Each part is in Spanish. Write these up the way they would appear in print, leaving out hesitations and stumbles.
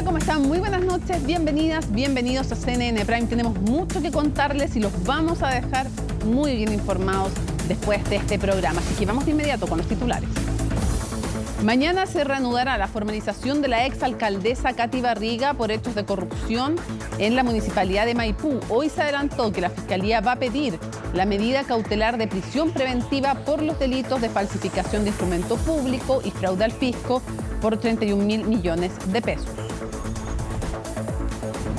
Hola, ¿cómo están? Muy buenas noches, bienvenidas, bienvenidos a CNN Prime. Tenemos mucho que contarles y los vamos a dejar muy bien informados después de este programa. Así que vamos de inmediato con los titulares. Mañana se reanudará la formalización de la exalcaldesa Katy Barriga por hechos de corrupción en la municipalidad de Maipú. Hoy se adelantó que la Fiscalía va a pedir la medida cautelar de prisión preventiva por los delitos de falsificación de instrumento público y fraude al fisco por 31.000 millones de pesos.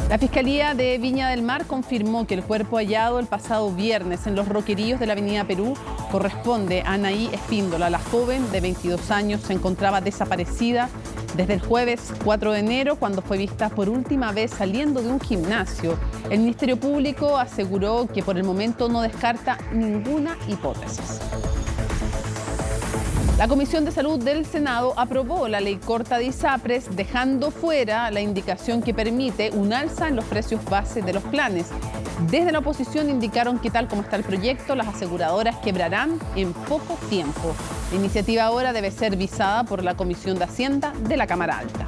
La Fiscalía de Viña del Mar confirmó que el cuerpo hallado el pasado viernes en los roqueríos de la Avenida Perú corresponde a Anaí Espíndola. La joven de 22 años se encontraba desaparecida desde el jueves 4 de enero, cuando fue vista por última vez saliendo de un gimnasio. El Ministerio Público aseguró que por el momento no descarta ninguna hipótesis. La Comisión de Salud del Senado aprobó la ley corta de ISAPRES, dejando fuera la indicación que permite un alza en los precios base de los planes. Desde la oposición indicaron que tal como está el proyecto, las aseguradoras quebrarán en poco tiempo. La iniciativa ahora debe ser visada por la Comisión de Hacienda de la Cámara Alta.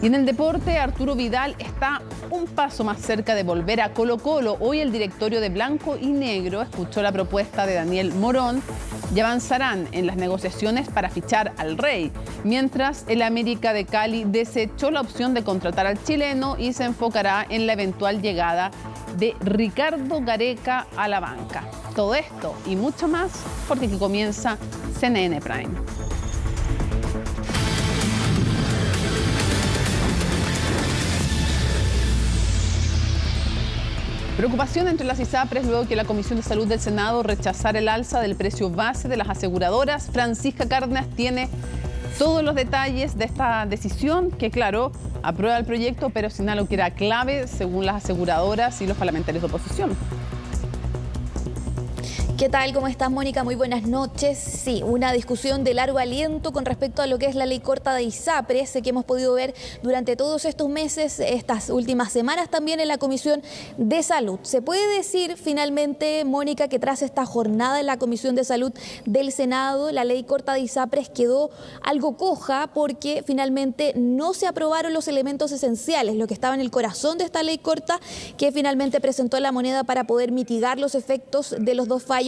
Y en el deporte, Arturo Vidal está un paso más cerca de volver a Colo-Colo. Hoy el directorio de Blanco y Negro escuchó la propuesta de Daniel Morón y avanzarán en las negociaciones para fichar al Rey, mientras el América de Cali desechó la opción de contratar al chileno y se enfocará en la eventual llegada de Ricardo Gareca a la banca. Todo esto y mucho más porque aquí comienza CNN Prime. Preocupación entre las ISAPRES luego que la Comisión de Salud del Senado rechazara el alza del precio base de las aseguradoras. Francisca Cárdenas tiene todos los detalles de esta decisión que, claro, aprueba el proyecto, pero sin algo que era clave según las aseguradoras y los parlamentarios de oposición. ¿Qué tal? ¿Cómo estás, Mónica? Muy buenas noches. Sí, una discusión de largo aliento con respecto a lo que es la ley corta de ISAPRES, que hemos podido ver durante todos estos meses, estas últimas semanas también en la Comisión de Salud. Se puede decir finalmente, Mónica, que tras esta jornada en la Comisión de Salud del Senado, la ley corta de ISAPRES quedó algo coja porque finalmente no se aprobaron los elementos esenciales, lo que estaba en el corazón de esta ley corta, que finalmente presentó la moneda para poder mitigar los efectos de los dos fallos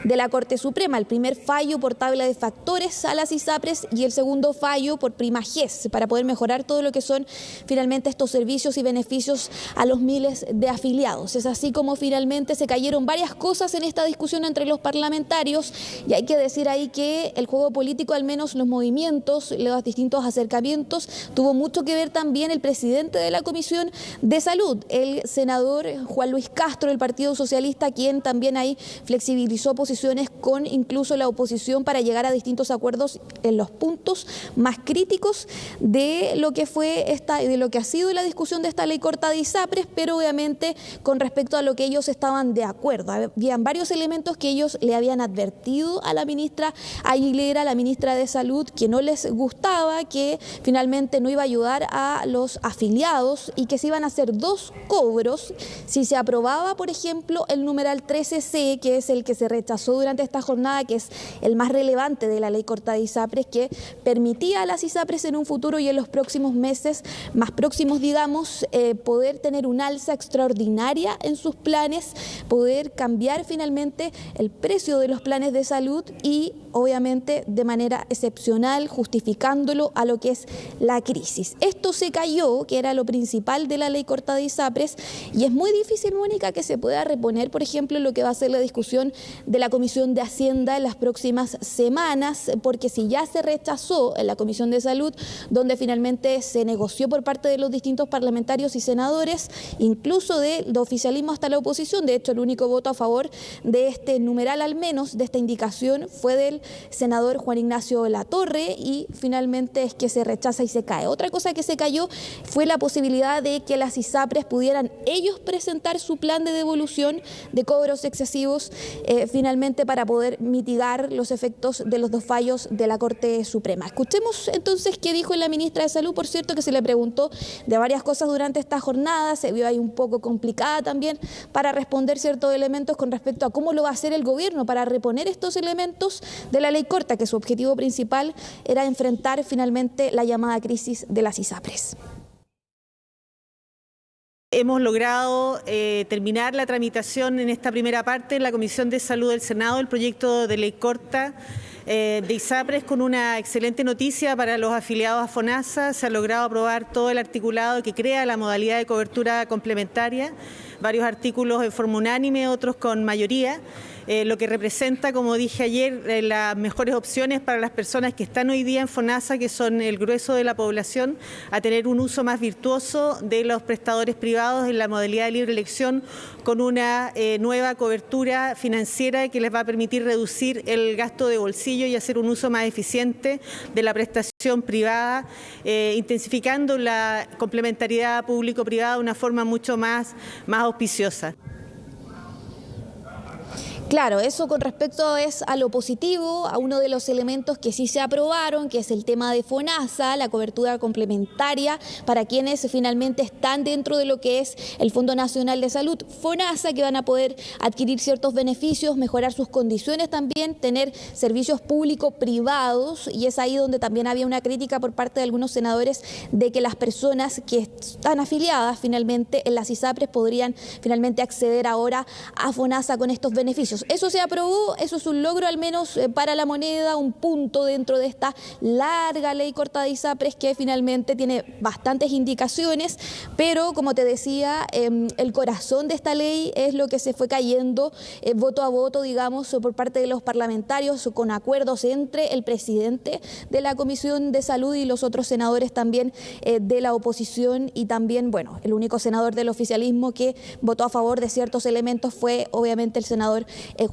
de la Corte Suprema. El primer fallo por tabla de factores a las ISAPRES y el segundo fallo por prima GES, para poder mejorar todo lo que son finalmente estos servicios y beneficios a los miles de afiliados. Es así como finalmente se cayeron varias cosas en esta discusión entre los parlamentarios y hay que decir ahí que el juego político, al menos los movimientos, los distintos acercamientos, tuvo mucho que ver también el presidente de la Comisión de Salud, el senador Juan Luis Castro del Partido Socialista, quien también ahí flexibilizó posiciones con incluso la oposición para llegar a distintos acuerdos en los puntos más críticos de lo que fue de lo que ha sido la discusión de esta ley corta de ISAPRES, pero obviamente con respecto a lo que ellos estaban de acuerdo. Habían varios elementos que ellos le habían advertido a la ministra Aguilera, la ministra de Salud, que no les gustaba, que finalmente no iba a ayudar a los afiliados y que se iban a hacer dos cobros si se aprobaba, por ejemplo, el numeral 13C, que es el que se rechazó durante esta jornada, que es el más relevante de la ley corta de ISAPRES, que permitía a las ISAPRES en un futuro y en los próximos meses, más próximos digamos, poder tener un alza extraordinaria en sus planes, poder cambiar finalmente el precio de los planes de salud y obviamente de manera excepcional, justificándolo a lo que es la crisis. Esto se cayó, que era lo principal de la ley corta de ISAPRES, y es muy difícil, Mónica, que se pueda reponer, por ejemplo, lo que va a ser la discusión de la Comisión de Hacienda en las próximas semanas, porque si ya se rechazó en la Comisión de Salud, donde finalmente se negoció por parte de los distintos parlamentarios y senadores, incluso del oficialismo hasta la oposición, de hecho el único voto a favor de este numeral, al menos de esta indicación, fue del senador Juan Ignacio Latorre, y finalmente es que se rechaza y se cae. Otra cosa que se cayó fue la posibilidad de que las ISAPRES pudieran ellos presentar su plan de devolución de cobros excesivos finalmente para poder mitigar los efectos de los dos fallos de la Corte Suprema. Escuchemos entonces qué dijo la ministra de Salud, por cierto, que se le preguntó de varias cosas durante esta jornada, se vio ahí un poco complicada también para responder ciertos elementos con respecto a cómo lo va a hacer el gobierno para reponer estos elementos de la ley corta, que su objetivo principal era enfrentar finalmente la llamada crisis de las ISAPRES. Hemos logrado terminar la tramitación en esta primera parte en la Comisión de Salud del Senado, el proyecto de ley corta de ISAPRES, con una excelente noticia para los afiliados a FONASA. Se ha logrado aprobar todo el articulado que crea la modalidad de cobertura complementaria, varios artículos en forma unánime, otros con mayoría, lo que representa, como dije ayer, las mejores opciones para las personas que están hoy día en FONASA, que son el grueso de la población, a tener un uso más virtuoso de los prestadores privados en la modalidad de libre elección, con una nueva cobertura financiera que les va a permitir reducir el gasto de bolsillo y hacer un uso más eficiente de la prestación privada, intensificando la complementariedad público-privada de una forma mucho más auspiciosa. Claro, eso con respecto es a lo positivo, a uno de los elementos que sí se aprobaron, que es el tema de FONASA, la cobertura complementaria para quienes finalmente están dentro de lo que es el Fondo Nacional de Salud, FONASA, que van a poder adquirir ciertos beneficios, mejorar sus condiciones también, tener servicios público-privados, y es ahí donde también había una crítica por parte de algunos senadores de que las personas que están afiliadas finalmente en las ISAPRES podrían finalmente acceder ahora a FONASA con estos beneficios. Eso se aprobó, eso es un logro al menos para la moneda, un punto dentro de esta larga ley corta de ISAPRES que finalmente tiene bastantes indicaciones, pero como te decía, el corazón de esta ley es lo que se fue cayendo voto a voto, digamos, por parte de los parlamentarios, con acuerdos entre el presidente de la Comisión de Salud y los otros senadores también de la oposición, y también, bueno, el único senador del oficialismo que votó a favor de ciertos elementos fue obviamente el senador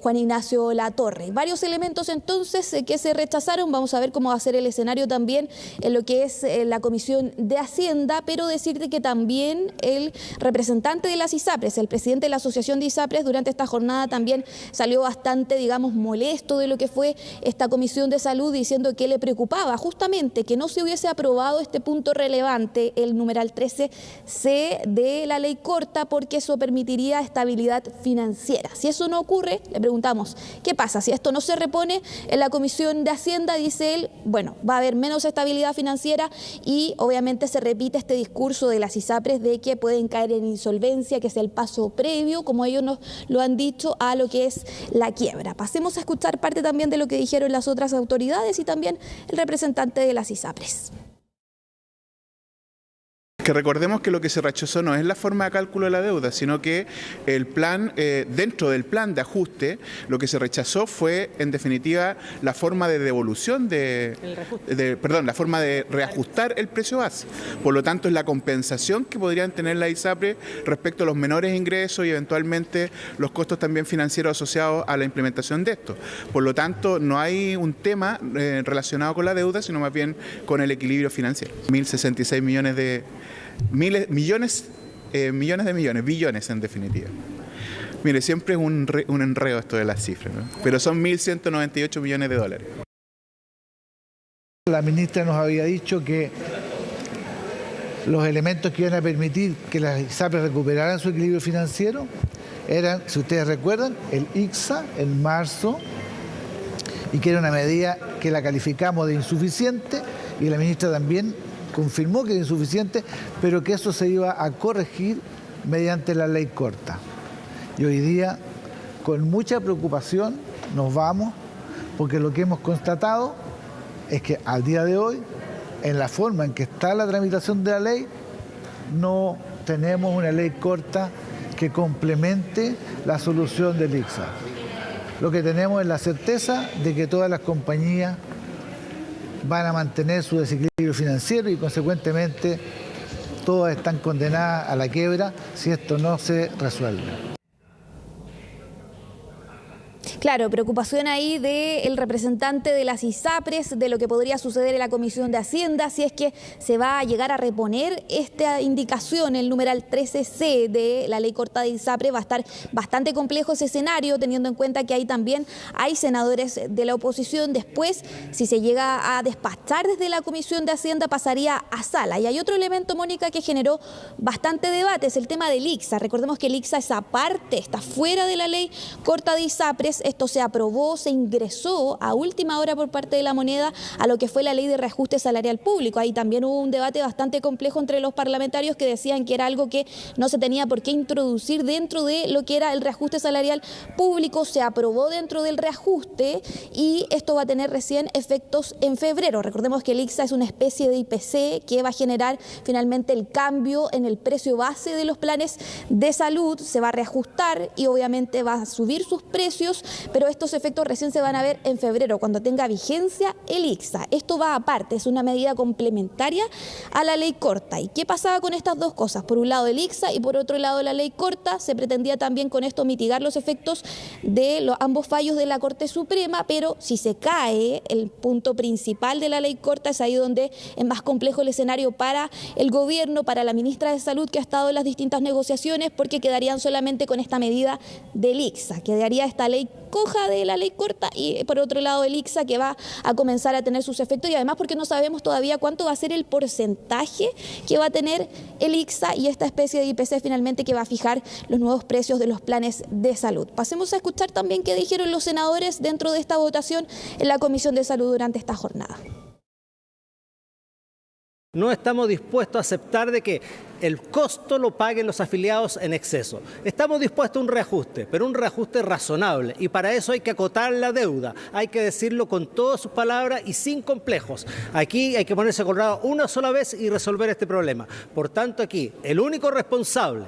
Juan Ignacio Latorre. Varios elementos entonces que se rechazaron. Vamos a ver cómo va a ser el escenario también en lo que es la Comisión de Hacienda, pero decirte que también el representante de las ISAPRES, el presidente de la Asociación de ISAPRES, durante esta jornada también salió bastante, digamos, molesto de lo que fue esta Comisión de Salud, diciendo que le preocupaba justamente que no se hubiese aprobado este punto relevante, el numeral 13C de la ley corta, porque eso permitiría estabilidad financiera. Si eso no ocurre, le preguntamos, ¿qué pasa? Si esto no se repone en la Comisión de Hacienda, dice él, bueno, va a haber menos estabilidad financiera y obviamente se repite este discurso de las ISAPRES de que pueden caer en insolvencia, que es el paso previo, como ellos nos lo han dicho, a lo que es la quiebra. Pasemos a escuchar parte también de lo que dijeron las otras autoridades y también el representante de las ISAPRES. Que recordemos que lo que se rechazó no es la forma de cálculo de la deuda, sino que el plan, dentro del plan de ajuste, lo que se rechazó fue, en definitiva, la forma de devolución la forma de reajustar el precio base. Por lo tanto, es la compensación que podrían tener la ISAPRES respecto a los menores ingresos y eventualmente los costos también financieros asociados a la implementación de esto. Por lo tanto, no hay un tema relacionado con la deuda, sino más bien con el equilibrio financiero. 1.066 millones de billones en definitiva. Mire, siempre es un enredo esto de las cifras, ¿no? Pero son 1.198 millones de dólares. La ministra nos había dicho que los elementos que iban a permitir que las ISAPRES recuperaran su equilibrio financiero eran, si ustedes recuerdan, el ICSA en marzo, y que era una medida que la calificamos de insuficiente, y la ministra también confirmó que era insuficiente, pero que eso se iba a corregir mediante la ley corta. Y hoy día, con mucha preocupación, nos vamos, porque lo que hemos constatado es que al día de hoy, en la forma en que está la tramitación de la ley, no tenemos una ley corta que complemente la solución del ICSA. Lo que tenemos es la certeza de que todas las compañías van a mantener su desequilibrio financiero y consecuentemente todas están condenadas a la quiebra si esto no se resuelve. Claro. Claro, preocupación ahí del representante de las ISAPRES, de lo que podría suceder en la Comisión de Hacienda, si es que se va a llegar a reponer esta indicación, el numeral 13C de la ley corta de ISAPRES. Va a estar bastante complejo ese escenario, teniendo en cuenta que ahí también hay senadores de la oposición. Después, si se llega a despachar desde la Comisión de Hacienda, pasaría a sala. Y hay otro elemento, Mónica, que generó bastante debate, es el tema del ICSA. Recordemos que el ICSA es aparte, está fuera de la ley corta de ISAPRES. Esto se aprobó, se ingresó a última hora por parte de la Moneda a lo que fue la ley de reajuste salarial público. Ahí también hubo un debate bastante complejo entre los parlamentarios que decían que era algo que no se tenía por qué introducir dentro de lo que era el reajuste salarial público. Se aprobó dentro del reajuste y esto va a tener recién efectos en febrero. Recordemos que el ICSA es una especie de IPC que va a generar finalmente el cambio en el precio base de los planes de salud. Se va a reajustar y obviamente va a subir sus precios, pero estos efectos recién se van a ver en febrero, cuando tenga vigencia el ICSA. Esto va aparte, es una medida complementaria a la ley corta. ¿Y qué pasaba con estas dos cosas? Por un lado el ICSA y por otro lado la ley corta. Se pretendía también con esto mitigar los efectos de ambos fallos de la Corte Suprema, pero si se cae el punto principal de la ley corta, es ahí donde es más complejo el escenario para el gobierno, para la ministra de Salud que ha estado en las distintas negociaciones, porque quedarían solamente con esta medida del ICSA. Quedaría esta ley coja de la ley corta y por otro lado el ICSA, que va a comenzar a tener sus efectos, y además porque no sabemos todavía cuánto va a ser el porcentaje que va a tener el ICSA y esta especie de IPC finalmente que va a fijar los nuevos precios de los planes de salud. Pasemos a escuchar también qué dijeron los senadores dentro de esta votación en la Comisión de Salud durante esta jornada. No estamos dispuestos a aceptar de que el costo lo paguen los afiliados en exceso. Estamos dispuestos a un reajuste, pero un reajuste razonable, y para eso hay que acotar la deuda. Hay que decirlo con todas sus palabras y sin complejos. Aquí hay que ponerse colorado una sola vez y resolver este problema. Por tanto, aquí el único responsable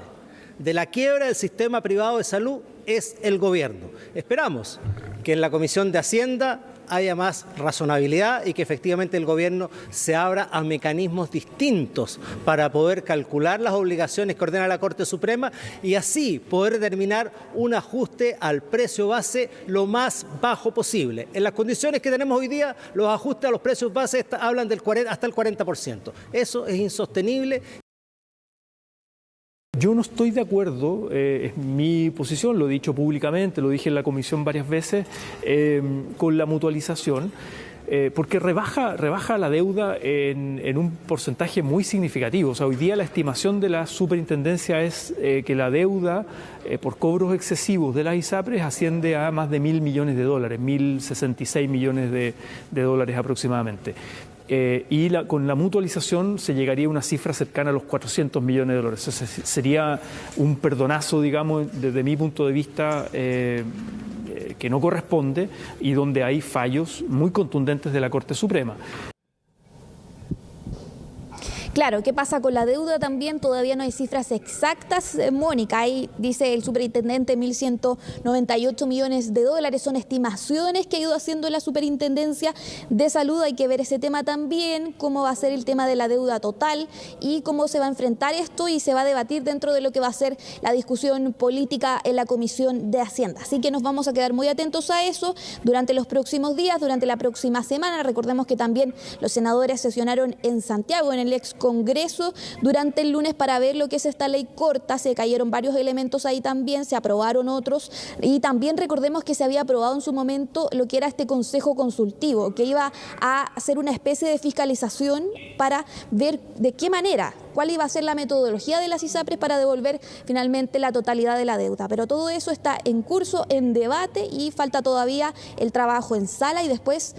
de la quiebra del sistema privado de salud es el gobierno. Esperamos que en la Comisión de Hacienda haya más razonabilidad y que efectivamente el gobierno se abra a mecanismos distintos para poder calcular las obligaciones que ordena la Corte Suprema y así poder determinar un ajuste al precio base lo más bajo posible. En las condiciones que tenemos hoy día, los ajustes a los precios base hablan del hasta el 40%. Eso es insostenible. Yo no estoy de acuerdo, es mi posición, lo he dicho públicamente, lo dije en la comisión varias veces, con la mutualización, porque rebaja la deuda en un porcentaje muy significativo. O sea, hoy día la estimación de la superintendencia es que la deuda por cobros excesivos de las ISAPRES asciende a más de $1.000 millones, 1.066 millones de dólares aproximadamente. Y con la mutualización se llegaría a una cifra cercana a los $400 millones de dólares. Eso sería un perdonazo, digamos, desde mi punto de vista, que no corresponde y donde hay fallos muy contundentes de la Corte Suprema. Claro, ¿qué pasa con la deuda también? Todavía no hay cifras exactas, Mónica. Ahí dice el superintendente 1.198 millones de dólares. Son estimaciones que ha ido haciendo la Superintendencia de Salud. Hay que ver ese tema también, cómo va a ser el tema de la deuda total y cómo se va a enfrentar esto, y se va a debatir dentro de lo que va a ser la discusión política en la Comisión de Hacienda. Así que nos vamos a quedar muy atentos a eso durante los próximos días, durante la próxima semana. Recordemos que también los senadores sesionaron en Santiago, en el ex Congreso, durante el lunes para ver lo que es esta ley corta. Se cayeron varios elementos ahí también, se aprobaron otros, y también recordemos que se había aprobado en su momento lo que era este Consejo Consultivo, que iba a hacer una especie de fiscalización para ver de qué manera, cuál iba a ser la metodología de las ISAPRES para devolver finalmente la totalidad de la deuda. Pero todo eso está en curso, en debate, y falta todavía el trabajo en sala, y después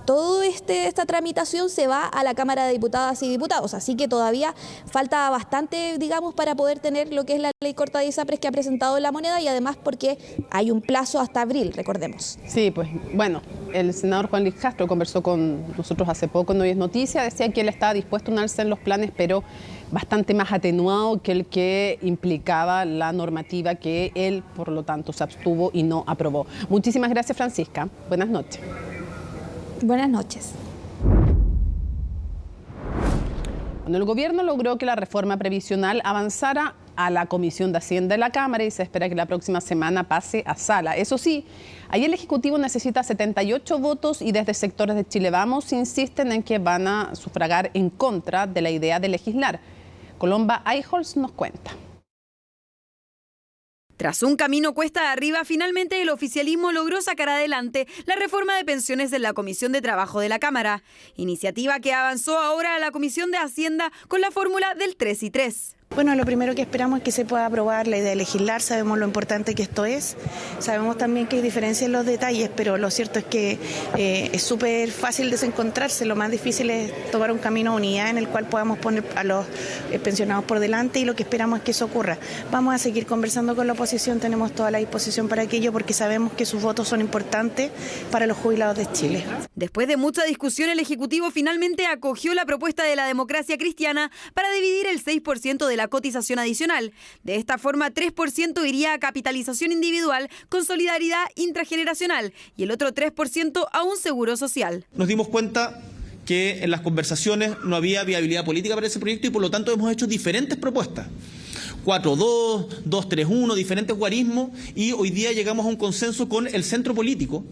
toda esta tramitación se va a la Cámara de Diputadas y Diputados, así que todavía falta bastante, digamos, para poder tener lo que es la ley corta de ISAPRES que ha presentado la Moneda, y además porque hay un plazo hasta abril, recordemos. Sí, pues bueno, el senador Juan Luis Castro conversó con nosotros hace poco en Hoy es Noticia, decía que él estaba dispuesto a unirse en los planes, pero bastante más atenuado que el que implicaba la normativa que él, por lo tanto, se abstuvo y no aprobó. Muchísimas gracias, Francisca. Buenas noches. Buenas noches. Bueno, el gobierno logró que la reforma previsional avanzara a la Comisión de Hacienda de la Cámara y se espera que la próxima semana pase a sala. Eso sí, ahí el Ejecutivo necesita 78 votos y desde sectores de Chile Vamos insisten en que van a sufragar en contra de la idea de legislar. Colomba Eichholz nos cuenta. Tras un camino cuesta arriba, finalmente el oficialismo logró sacar adelante la reforma de pensiones de la Comisión de Trabajo de la Cámara, iniciativa que avanzó ahora a la Comisión de Hacienda con la fórmula del 3 y 3. Bueno, lo primero que esperamos es que se pueda aprobar la idea de legislar, sabemos lo importante que esto es, sabemos también que hay diferencias en los detalles, pero lo cierto es que es súper fácil desencontrarse, lo más difícil es tomar un camino de unidad en el cual podamos poner a los pensionados por delante y lo que esperamos es que eso ocurra. Vamos a seguir conversando con la oposición, tenemos toda la disposición para aquello porque sabemos que sus votos son importantes para los jubilados de Chile. Después de mucha discusión, el Ejecutivo finalmente acogió la propuesta de la Democracia Cristiana para dividir el 6% de la cotización adicional. De esta forma, 3% iría a capitalización individual con solidaridad intrageneracional y el otro 3% a un seguro social. Nos dimos cuenta que en las conversaciones no había viabilidad política para ese proyecto y por lo tanto hemos hecho diferentes propuestas. 4-2, 2-3-1, diferentes guarismos y hoy día llegamos a un consenso con el centro político,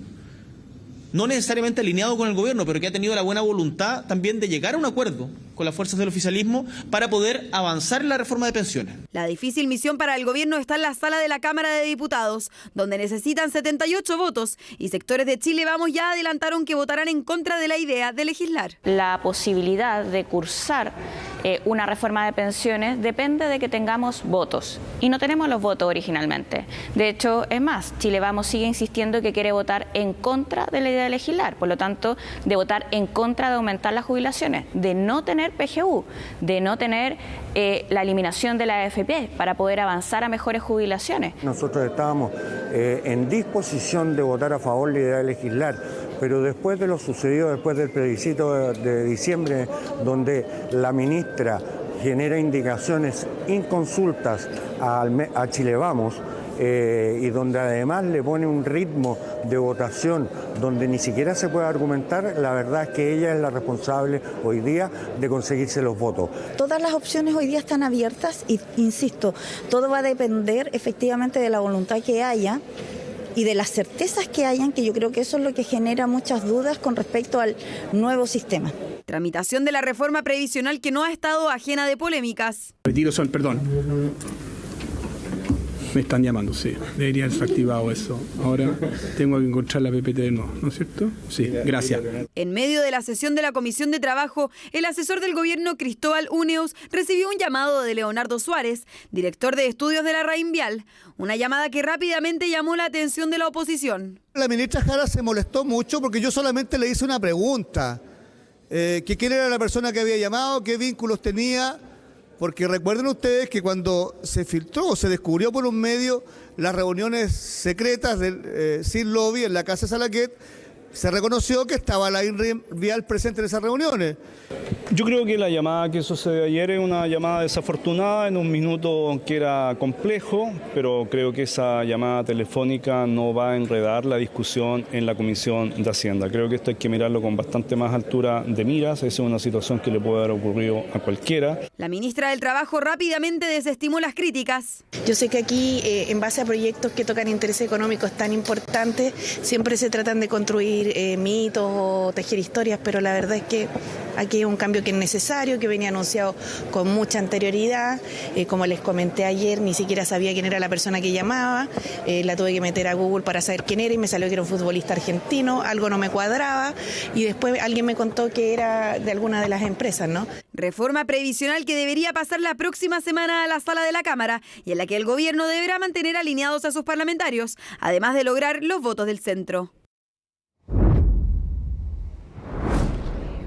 no necesariamente alineado con el gobierno, pero que ha tenido la buena voluntad también de llegar a un acuerdo con las fuerzas del oficialismo para poder avanzar en la reforma de pensiones. La difícil misión para el gobierno está en la sala de la Cámara de Diputados, donde necesitan 78 votos y sectores de Chile Vamos ya adelantaron que votarán en contra de la idea de legislar. La posibilidad de cursar una reforma de pensiones depende de que tengamos votos y no tenemos los votos originalmente. De hecho, es más, Chile Vamos sigue insistiendo que quiere votar en contra de la idea de legislar, por lo tanto, de votar en contra de aumentar las jubilaciones, de no tener PGU, de no tener la eliminación de la AFP para poder avanzar a mejores jubilaciones. Nosotros estábamos en disposición de votar a favor de la idea de legislar, pero después de lo sucedido, después del plebiscito de diciembre, donde la ministra genera indicaciones inconsultas a Chile Vamos, y donde además le pone un ritmo de votación donde ni siquiera se puede argumentar, la verdad es que ella es la responsable hoy día de conseguirse los votos. Todas las opciones hoy día están abiertas y, insisto, todo va a depender efectivamente de la voluntad que haya y de las certezas que hayan, que yo creo que eso es lo que genera muchas dudas con respecto al nuevo sistema. Tramitación de la reforma previsional que no ha estado ajena de polémicas. Perdón. Me están llamando, sí. Debería haberse activado eso. Ahora tengo que encontrar la PPT de nuevo, ¿no es cierto? Sí, gracias. En medio de la sesión de la Comisión de Trabajo, el asesor del gobierno Cristóbal Uneos recibió un llamado de Leonardo Suárez, director de estudios de la Rainvial. Una llamada que rápidamente llamó la atención de la oposición. La ministra Jara se molestó mucho porque yo solamente le hice una pregunta. Que quién era la persona que había llamado, qué vínculos tenía. Porque recuerden ustedes que cuando se filtró o se descubrió por un medio las reuniones secretas sin lobby en la Casa Salaquet, se reconoció que estaba la Rainvial presente en esas reuniones. Yo creo que la llamada que sucedió ayer es una llamada desafortunada en un minuto que era complejo, pero creo que esa llamada telefónica no va a enredar la discusión en la Comisión de Hacienda. Creo que esto hay que mirarlo con bastante más altura de miras. Esa es una situación que le puede haber ocurrido a cualquiera. La ministra del Trabajo rápidamente desestimó las críticas. Yo sé que aquí, en base a proyectos que tocan intereses económicos tan importantes, siempre se tratan de construir mitos o tejer historias, pero la verdad es que aquí hay un cambio que es necesario, que venía anunciado con mucha anterioridad. Como les comenté ayer, ni siquiera sabía quién era la persona que llamaba. La tuve que meter a Google para saber quién era y me salió que era un futbolista argentino. Algo no me cuadraba y después alguien me contó que era de alguna de las empresas, ¿no? Reforma previsional que debería pasar la próxima semana a la sala de la Cámara y en la que el gobierno deberá mantener alineados a sus parlamentarios, además de lograr los votos del centro.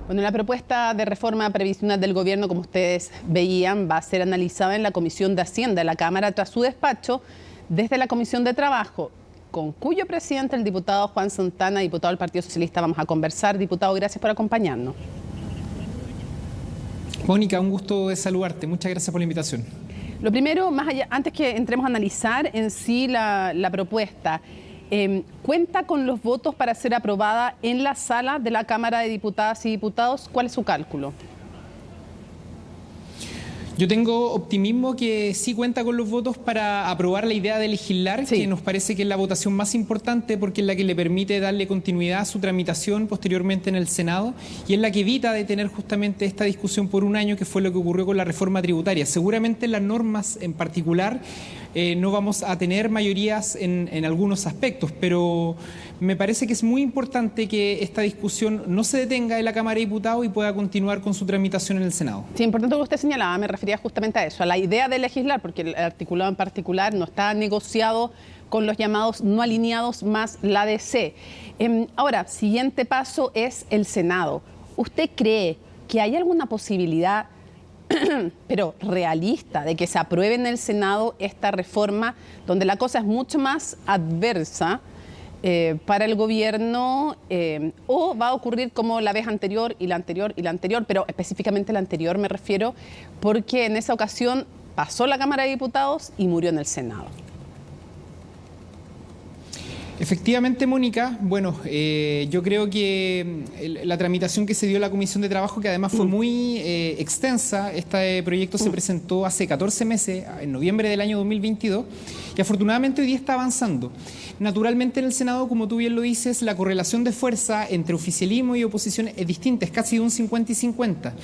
Bueno, la propuesta de reforma previsional del gobierno, como ustedes veían, va a ser analizada en la Comisión de Hacienda de la Cámara tras su despacho desde la Comisión de Trabajo, con cuyo presidente, el diputado Juan Santana, diputado del Partido Socialista, vamos a conversar. Diputado, gracias por acompañarnos. Mónica, un gusto de saludarte. Muchas gracias por la invitación. Lo primero, más allá, antes que entremos a analizar en sí la propuesta, ¿cuenta con los votos para ser aprobada en la sala de la Cámara de Diputadas y Diputados? ¿Cuál es su cálculo? Yo tengo optimismo que sí cuenta con los votos para aprobar la idea de legislar, que nos parece que es la votación más importante porque es la que le permite darle continuidad a su tramitación posteriormente en el Senado y es la que evita detener justamente esta discusión por un año, que fue lo que ocurrió con la reforma tributaria. Seguramente las normas en particular no vamos a tener mayorías en algunos aspectos, pero me parece que es muy importante que esta discusión no se detenga en la Cámara de Diputados y pueda continuar con su tramitación en el Senado. Sí, importante lo que usted señalaba, me refería justamente a eso, a la idea de legislar, porque el articulado en particular no está negociado con los llamados no alineados más la ADC. Ahora, siguiente paso es el Senado. ¿Usted cree que hay alguna posibilidad pero realista de que se apruebe en el Senado esta reforma donde la cosa es mucho más adversa para el gobierno o va a ocurrir como la vez anterior y la anterior y la anterior, pero específicamente la anterior me refiero porque en esa ocasión pasó la Cámara de Diputados y murió en el Senado? Efectivamente, Mónica, bueno, yo creo que la tramitación que se dio en la Comisión de Trabajo, que además fue muy extensa, este proyecto se presentó hace 14 meses, en noviembre del año 2022, y afortunadamente hoy día está avanzando. Naturalmente en el Senado, como tú bien lo dices, la correlación de fuerza entre oficialismo y oposición es distinta, es casi de un 50 y 50.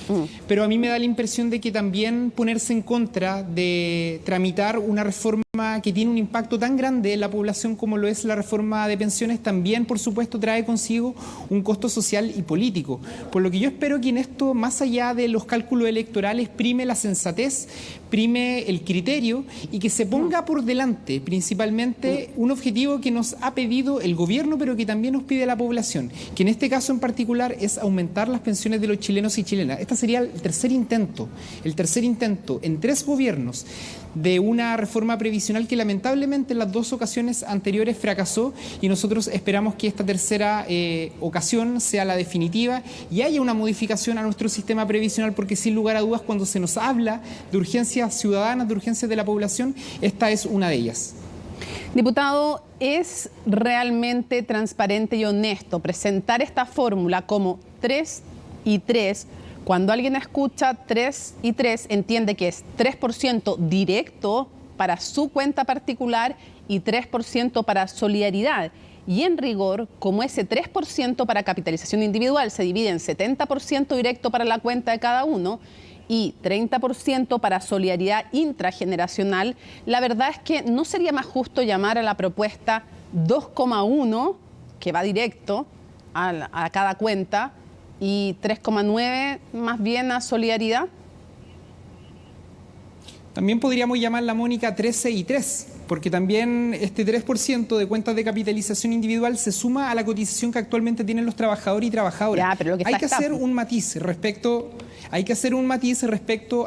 Pero a mí me da la impresión de que también ponerse en contra de tramitar una reforma que tiene un impacto tan grande en la población como lo es la reforma de pensiones también, por supuesto, trae consigo un costo social y político. Por lo que yo espero que en esto, más allá de los cálculos electorales, prime la sensatez, prime el criterio y que se ponga por delante principalmente un objetivo que nos ha pedido el gobierno, pero que también nos pide la población, que en este caso en particular es aumentar las pensiones de los chilenos y chilenas. Este sería el tercer intento en 3 gobiernos de una reforma previsional que lamentablemente en las 2 ocasiones anteriores fracasó, y nosotros esperamos que esta tercera ocasión sea la definitiva y haya una modificación a nuestro sistema previsional, porque sin lugar a dudas cuando se nos habla de urgencias ciudadanas, de urgencias de la población, esta es una de ellas. Diputado, ¿es realmente transparente y honesto presentar esta fórmula como 3 y 3? Cuando alguien escucha 3 y 3, entiende que es 3% directo para su cuenta particular y 3% para solidaridad. Y en rigor, como ese 3% para capitalización individual se divide en 70% directo para la cuenta de cada uno y 30% para solidaridad intrageneracional, la verdad es que no sería más justo llamar a la propuesta 2,1, que va directo a cada cuenta, y 3,9 más bien a solidaridad. También podríamos llamarla, Mónica, 13 y 3, porque también este 3% de cuentas de capitalización individual se suma a la cotización que actualmente tienen los trabajadores y trabajadoras. Ya, pero lo que hay que hacer un matiz respecto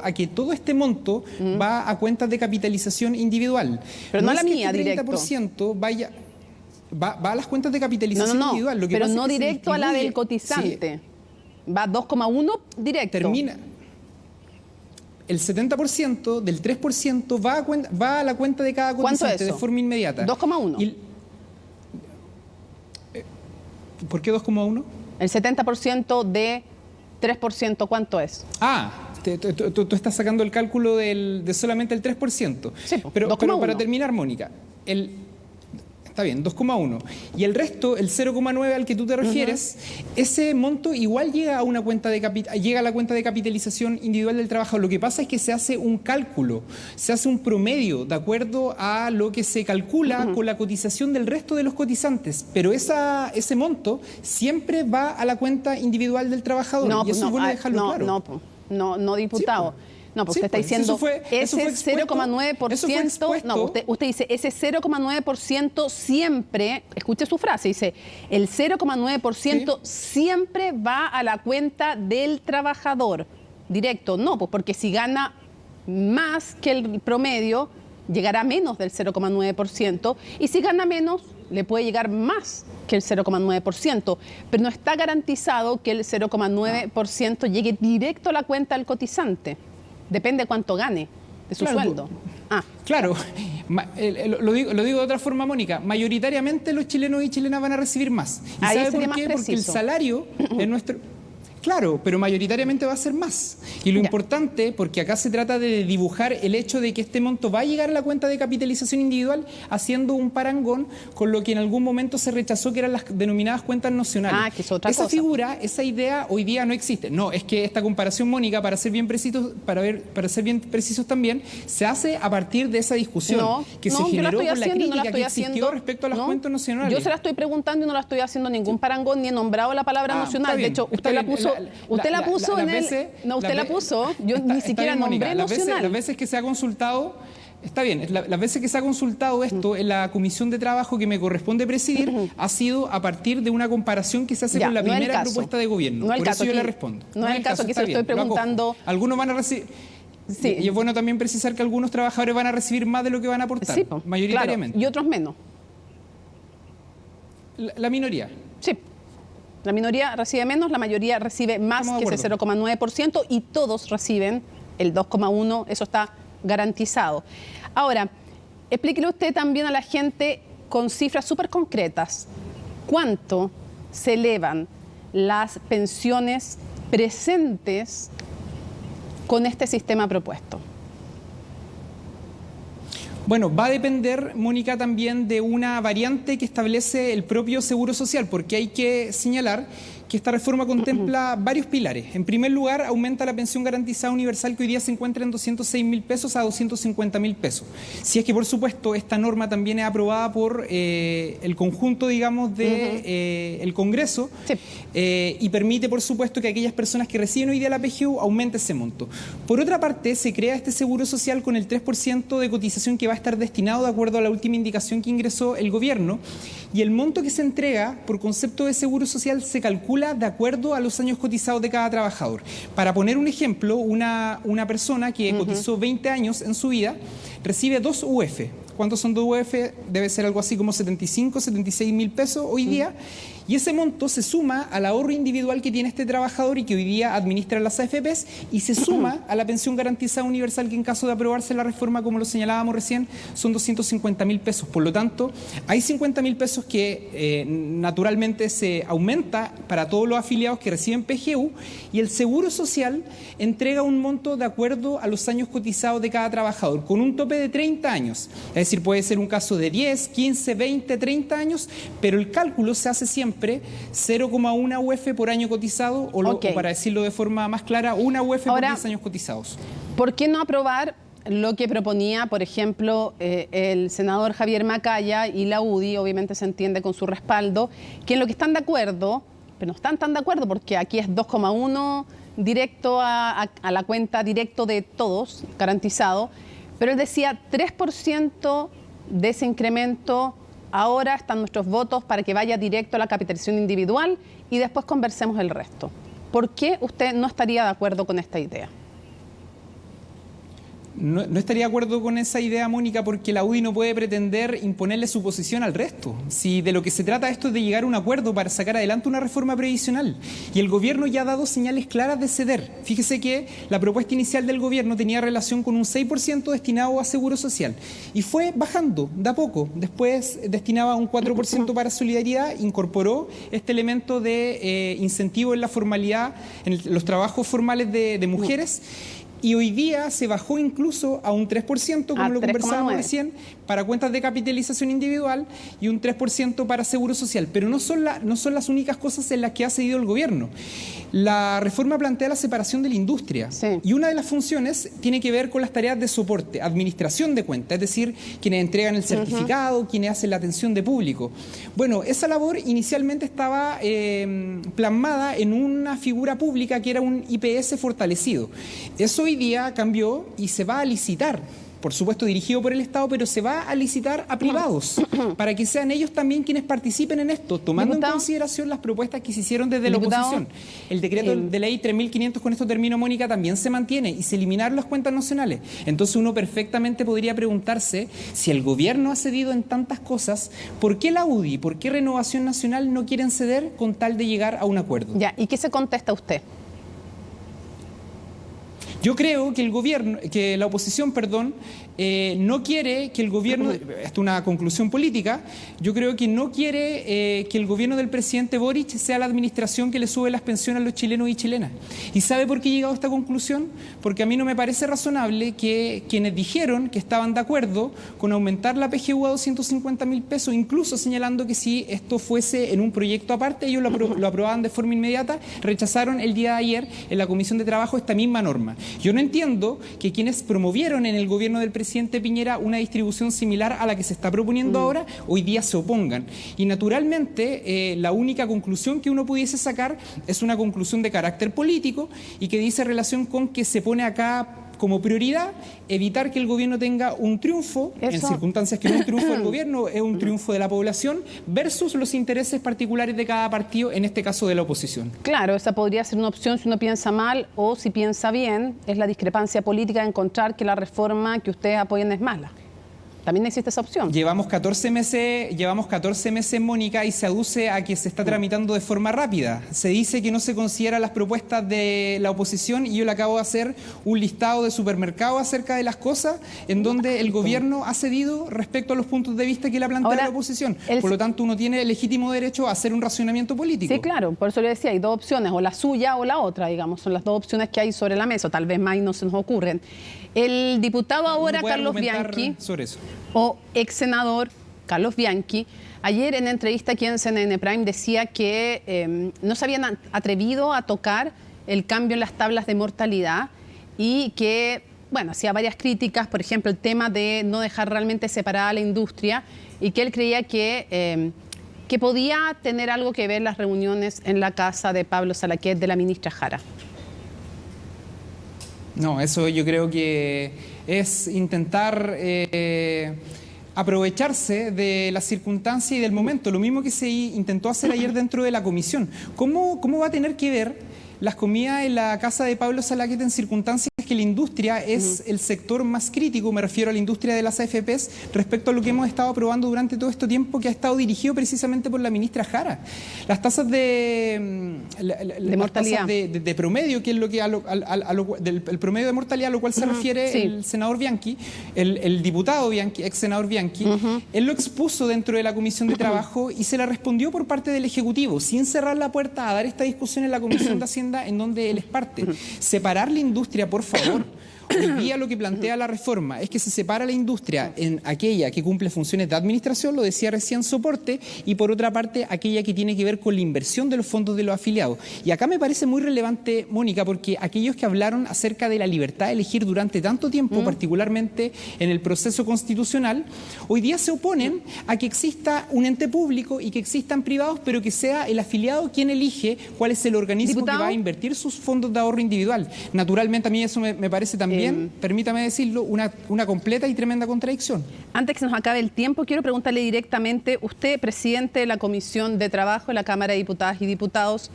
a que todo este monto va a cuentas de capitalización individual. Pero no a la es que mía, este 30% directo. Va a las cuentas de capitalización individual. Lo que pero no directo a la del cotizante. Sí. Va 2,1 directo. Termina. El 70% del 3% va a la cuenta de cada cotizante de forma inmediata. 2,1. ¿Por qué 2,1? El 70% de 3%, ¿cuánto es? Tú estás sacando el cálculo de solamente el 3%. Sí, pero para terminar, Mónica, está bien, 2,1. Y el resto, el 0,9 al que tú te refieres, ese monto igual llega a una cuenta llega a la cuenta de capitalización individual del trabajador. Lo que pasa es que se hace un cálculo, se hace un promedio de acuerdo a lo que se calcula con la cotización del resto de los cotizantes. Pero ese monto siempre va a la cuenta individual del trabajador. Y eso es bueno dejarlo claro. No, diputado. Sí, no, porque usted está diciendo ese 0,9%. No, usted dice ese 0,9% siempre, escuche su frase, dice el 0,9% siempre va a la cuenta del trabajador directo. No, pues porque si gana más que el promedio, llegará menos del 0,9%, y si gana menos, le puede llegar más que el 0,9%, pero no está garantizado que el 0,9% llegue directo a la cuenta del cotizante. Depende de cuánto gane de su sueldo. Claro, lo digo de otra forma, Mónica. Mayoritariamente los chilenos y chilenas van a recibir más. ¿Y sabe por qué? Porque el salario en nuestro... Claro, pero mayoritariamente va a ser más. Y lo importante, porque acá se trata de dibujar el hecho de que este monto va a llegar a la cuenta de capitalización individual haciendo un parangón con lo que en algún momento se rechazó, que eran las denominadas cuentas nacionales. Que es otra esa cosa. figura, esa idea hoy día no existe. No, es que esta comparación, Mónica, para ser bien precisos, para ser bien precisos también, se hace a partir de esa discusión que se generó por la crítica que existió respecto a las cuentas nacionales. Yo se la estoy preguntando y no la estoy haciendo ningún parangón ni he nombrado la palabra nacional. De hecho, usted la puso, yo ni siquiera nombré nacional. Las veces que se ha consultado, está bien, las veces que se ha consultado esto en la comisión de trabajo que me corresponde presidir, ha sido a partir de una comparación que se hace con la primera propuesta de gobierno. No es el Por caso eso yo aquí, le respondo. No es el caso, aquí se lo estoy preguntando. Algunos van a recibir... Sí. Y es bueno también precisar que algunos trabajadores van a recibir más de lo que van a aportar, mayoritariamente. Claro, y otros menos. La minoría. Sí. La minoría recibe menos, la mayoría recibe más que ese 0,9% y todos reciben el 2,1%, eso está garantizado. Ahora, explíquele usted también a la gente con cifras súper concretas, ¿cuánto se elevan las pensiones presentes con este sistema propuesto? Bueno, va a depender, Mónica, también de una variante que establece el propio Seguro Social, porque hay que señalar que esta reforma contempla varios pilares. En primer lugar, aumenta la pensión garantizada universal, que hoy día se encuentra en 206.000 pesos a 250.000 pesos. Si es que, por supuesto, esta norma también es aprobada por el conjunto, digamos, de el Congreso, y permite, por supuesto, que aquellas personas que reciben hoy día la PGU aumente ese monto. Por otra parte, se crea este Seguro Social con el 3% de cotización que va a estar destinado de acuerdo a la última indicación que ingresó el gobierno, y el monto que se entrega por concepto de Seguro Social se calcula de acuerdo a los años cotizados de cada trabajador. Para poner un ejemplo, una persona que cotizó 20 años en su vida recibe 2 UF. ¿Cuántos son 2 UF? Debe ser algo así como 75, 76.000 pesos hoy día. Y ese monto se suma al ahorro individual que tiene este trabajador y que hoy día administra las AFPs, y se suma a la pensión garantizada universal, que en caso de aprobarse la reforma, como lo señalábamos recién, son 250.000 pesos. Por lo tanto, hay 50.000 pesos que naturalmente se aumenta para todos los afiliados que reciben PGU, y el Seguro Social entrega un monto de acuerdo a los años cotizados de cada trabajador, con un tope de 30 años. Es decir, puede ser un caso de 10, 15, 20, 30 años, pero el cálculo se hace siempre 0,1 UF por año cotizado, o para decirlo de forma más clara, 1 UF por 10 años cotizados. ¿Por qué no aprobar lo que proponía, por ejemplo, el senador Javier Macaya y la UDI? Obviamente se entiende con su respaldo, que en lo que están de acuerdo, pero no están tan de acuerdo, porque aquí es 2,1 directo a la cuenta directo de todos, garantizado, pero él decía 3% de ese incremento. Ahora están nuestros votos para que vaya directo a la capitalización individual y después conversemos el resto. ¿Por qué usted no estaría de acuerdo con esta idea? No estaría de acuerdo con esa idea, Mónica, porque la UDI no puede pretender imponerle su posición al resto. Si de lo que se trata esto es de llegar a un acuerdo para sacar adelante una reforma previsional, y el gobierno ya ha dado señales claras de ceder. Fíjese que la propuesta inicial del gobierno tenía relación con un 6% destinado a Seguro Social, y fue bajando de a poco. Después destinaba un 4% para solidaridad, incorporó este elemento de incentivo en la formalidad, en los trabajos formales de mujeres. Y hoy día se bajó incluso a un 3%, como lo conversábamos recién, para cuentas de capitalización individual, y un 3% para Seguro Social. Pero no son las únicas cosas en las que ha cedido el gobierno. La reforma plantea la separación de la industria. Y una de las funciones tiene que ver con las tareas de soporte, administración de cuentas, es decir, quienes entregan el certificado, quienes hacen la atención de público. Bueno, esa labor inicialmente estaba plasmada en una figura pública que era un IPS fortalecido. Eso hoy día cambió y se va a licitar, por supuesto dirigido por el Estado, pero se va a licitar a privados para que sean ellos también quienes participen en esto, tomando en consideración las propuestas que se hicieron desde la oposición. El decreto de ley 3.500, con esto termino, Mónica, también se mantiene y se eliminaron las cuentas nacionales. Entonces uno perfectamente podría preguntarse, si el gobierno ha cedido en tantas cosas, ¿por qué la UDI, por qué Renovación Nacional no quieren ceder con tal de llegar a un acuerdo? Ya, ¿y qué se contesta usted? Yo creo que el gobierno, que la oposición, no quiere que el gobierno, esto es una conclusión política, yo creo que no quiere que el gobierno del presidente Boric sea la administración que le sube las pensiones a los chilenos y chilenas. ¿Y sabe por qué he llegado a esta conclusión? Porque a mí no me parece razonable que quienes dijeron que estaban de acuerdo con aumentar la PGU a 250.000 pesos, incluso señalando que si esto fuese en un proyecto aparte, ellos lo aprobaban de forma inmediata, rechazaron el día de ayer en la Comisión de Trabajo esta misma norma. Yo no entiendo que quienes promovieron en el gobierno del presidente Piñera una distribución similar a la que se está proponiendo ahora, hoy día se opongan. Y naturalmente la única conclusión que uno pudiese sacar es una conclusión de carácter político y que dice relación con que se pone acá como prioridad evitar que el gobierno tenga un triunfo, en circunstancias que no es un triunfo del gobierno, es un triunfo de la población, versus los intereses particulares de cada partido, en este caso de la oposición. Claro, esa podría ser una opción si uno piensa mal o si piensa bien, es la discrepancia política de encontrar que la reforma que ustedes apoyan es mala. También existe esa opción. Llevamos 14 meses, Mónica, y se aduce a que se está tramitando de forma rápida. Se dice que no se consideran las propuestas de la oposición y yo le acabo de hacer un listado de supermercados acerca de las cosas en donde el gobierno ha cedido respecto a los puntos de vista que le ha planteado la oposición. Por lo tanto, uno tiene el legítimo derecho a hacer un racionamiento político. Sí, claro. Por eso le decía, hay dos opciones, o la suya o la otra, digamos. Son las dos opciones que hay sobre la mesa, o tal vez más y no se nos ocurren. El diputado ahora, Carlos Bianchi, sobre eso, o ex senador Carlos Bianchi, ayer en entrevista aquí en CNN Prime decía que no se habían atrevido a tocar el cambio en las tablas de mortalidad y que, bueno, hacía varias críticas, por ejemplo, el tema de no dejar realmente separada la industria y que él creía que podía tener algo que ver las reuniones en la casa de Pablo Salaquet de la ministra Jara. No, eso yo creo que es intentar aprovecharse de las circunstancias y del momento. Lo mismo que se intentó hacer ayer dentro de la comisión. ¿Cómo va a tener que ver las comidas en la casa de Pablo Salaquet en circunstancias que la industria es el sector más crítico, me refiero a la industria de las AFPs, respecto a lo que hemos estado aprobando durante todo este tiempo, que ha estado dirigido precisamente por la ministra Jara? Las tasas de mortalidad, de promedio, que es lo que el promedio de mortalidad a lo cual se refiere el senador Bianchi, el diputado Bianchi, ex senador Bianchi, él lo expuso dentro de la Comisión de Trabajo y se le respondió por parte del Ejecutivo, sin cerrar la puerta a dar esta discusión en la Comisión de Hacienda, en donde él es parte. Separar la industria, por favor. Hoy día lo que plantea la reforma es que se separa la industria en aquella que cumple funciones de administración, lo decía recién, soporte, y por otra parte aquella que tiene que ver con la inversión de los fondos de los afiliados. Y acá me parece muy relevante, Mónica, porque aquellos que hablaron acerca de la libertad de elegir durante tanto tiempo, particularmente en el proceso constitucional, hoy día se oponen a que exista un ente público y que existan privados, pero que sea el afiliado quien elige cuál es el organismo que va a invertir sus fondos de ahorro individual. Naturalmente a mí eso me parece también, permítame decirlo, una completa y tremenda contradicción. Antes que se nos acabe el tiempo, quiero preguntarle directamente, usted, presidente de la Comisión de Trabajo de la Cámara de Diputadas y Diputados,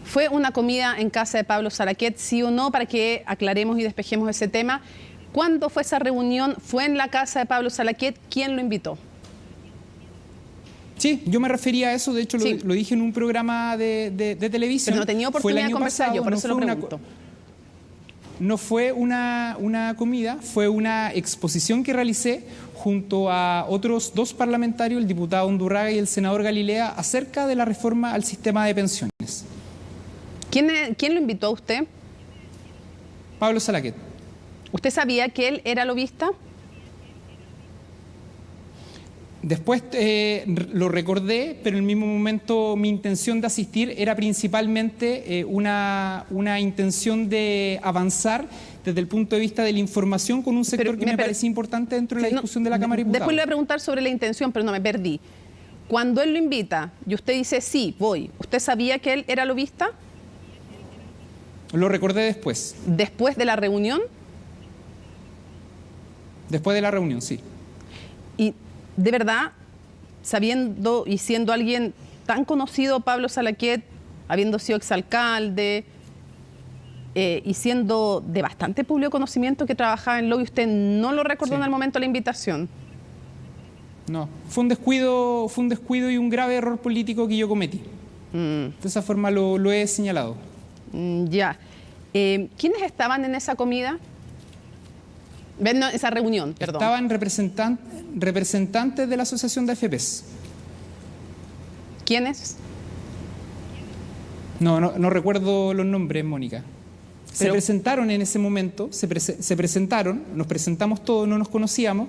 ¿fue una comida en casa de Pablo Salaquet, sí o no, para que aclaremos y despejemos ese tema? ¿Cuándo fue esa reunión? ¿Fue en la casa de Pablo Salaquet? ¿Quién lo invitó? Sí, yo me refería a eso, de hecho lo dije en un programa de televisión. Pero no tenía oportunidad de conversar yo, por eso lo pregunto. No fue una comida, fue una exposición que realicé junto a otros dos parlamentarios, el diputado Undurraga y el senador Galilea, acerca de la reforma al sistema de pensiones. ¿Quién lo invitó a usted? Pablo Salaquet. ¿Usted sabía que él era lobista? Después lo recordé, pero en el mismo momento mi intención de asistir era principalmente una intención de avanzar desde el punto de vista de la información con un sector que me parece importante dentro de la discusión de la Cámara de Diputados. Después le voy a preguntar sobre la intención, pero no me perdí. Cuando él lo invita y usted dice, sí, voy, ¿usted sabía que él era lobista? Lo recordé después. ¿Después de la reunión? Después de la reunión, sí. Y de verdad, sabiendo y siendo alguien tan conocido, Pablo Salaquet, habiendo sido exalcalde y siendo de bastante público conocimiento que trabajaba en lobby, ¿usted no lo recordó en el momento de la invitación? No, fue un descuido y un grave error político que yo cometí. De esa forma lo he señalado. Ya. ¿Quiénes estaban en esa comida? No, esa reunión, perdón. Estaban representantes de la Asociación de AFPs. ¿Quiénes? No recuerdo los nombres, Mónica. Se presentaron en ese momento, se presentaron, nos presentamos todos, no nos conocíamos,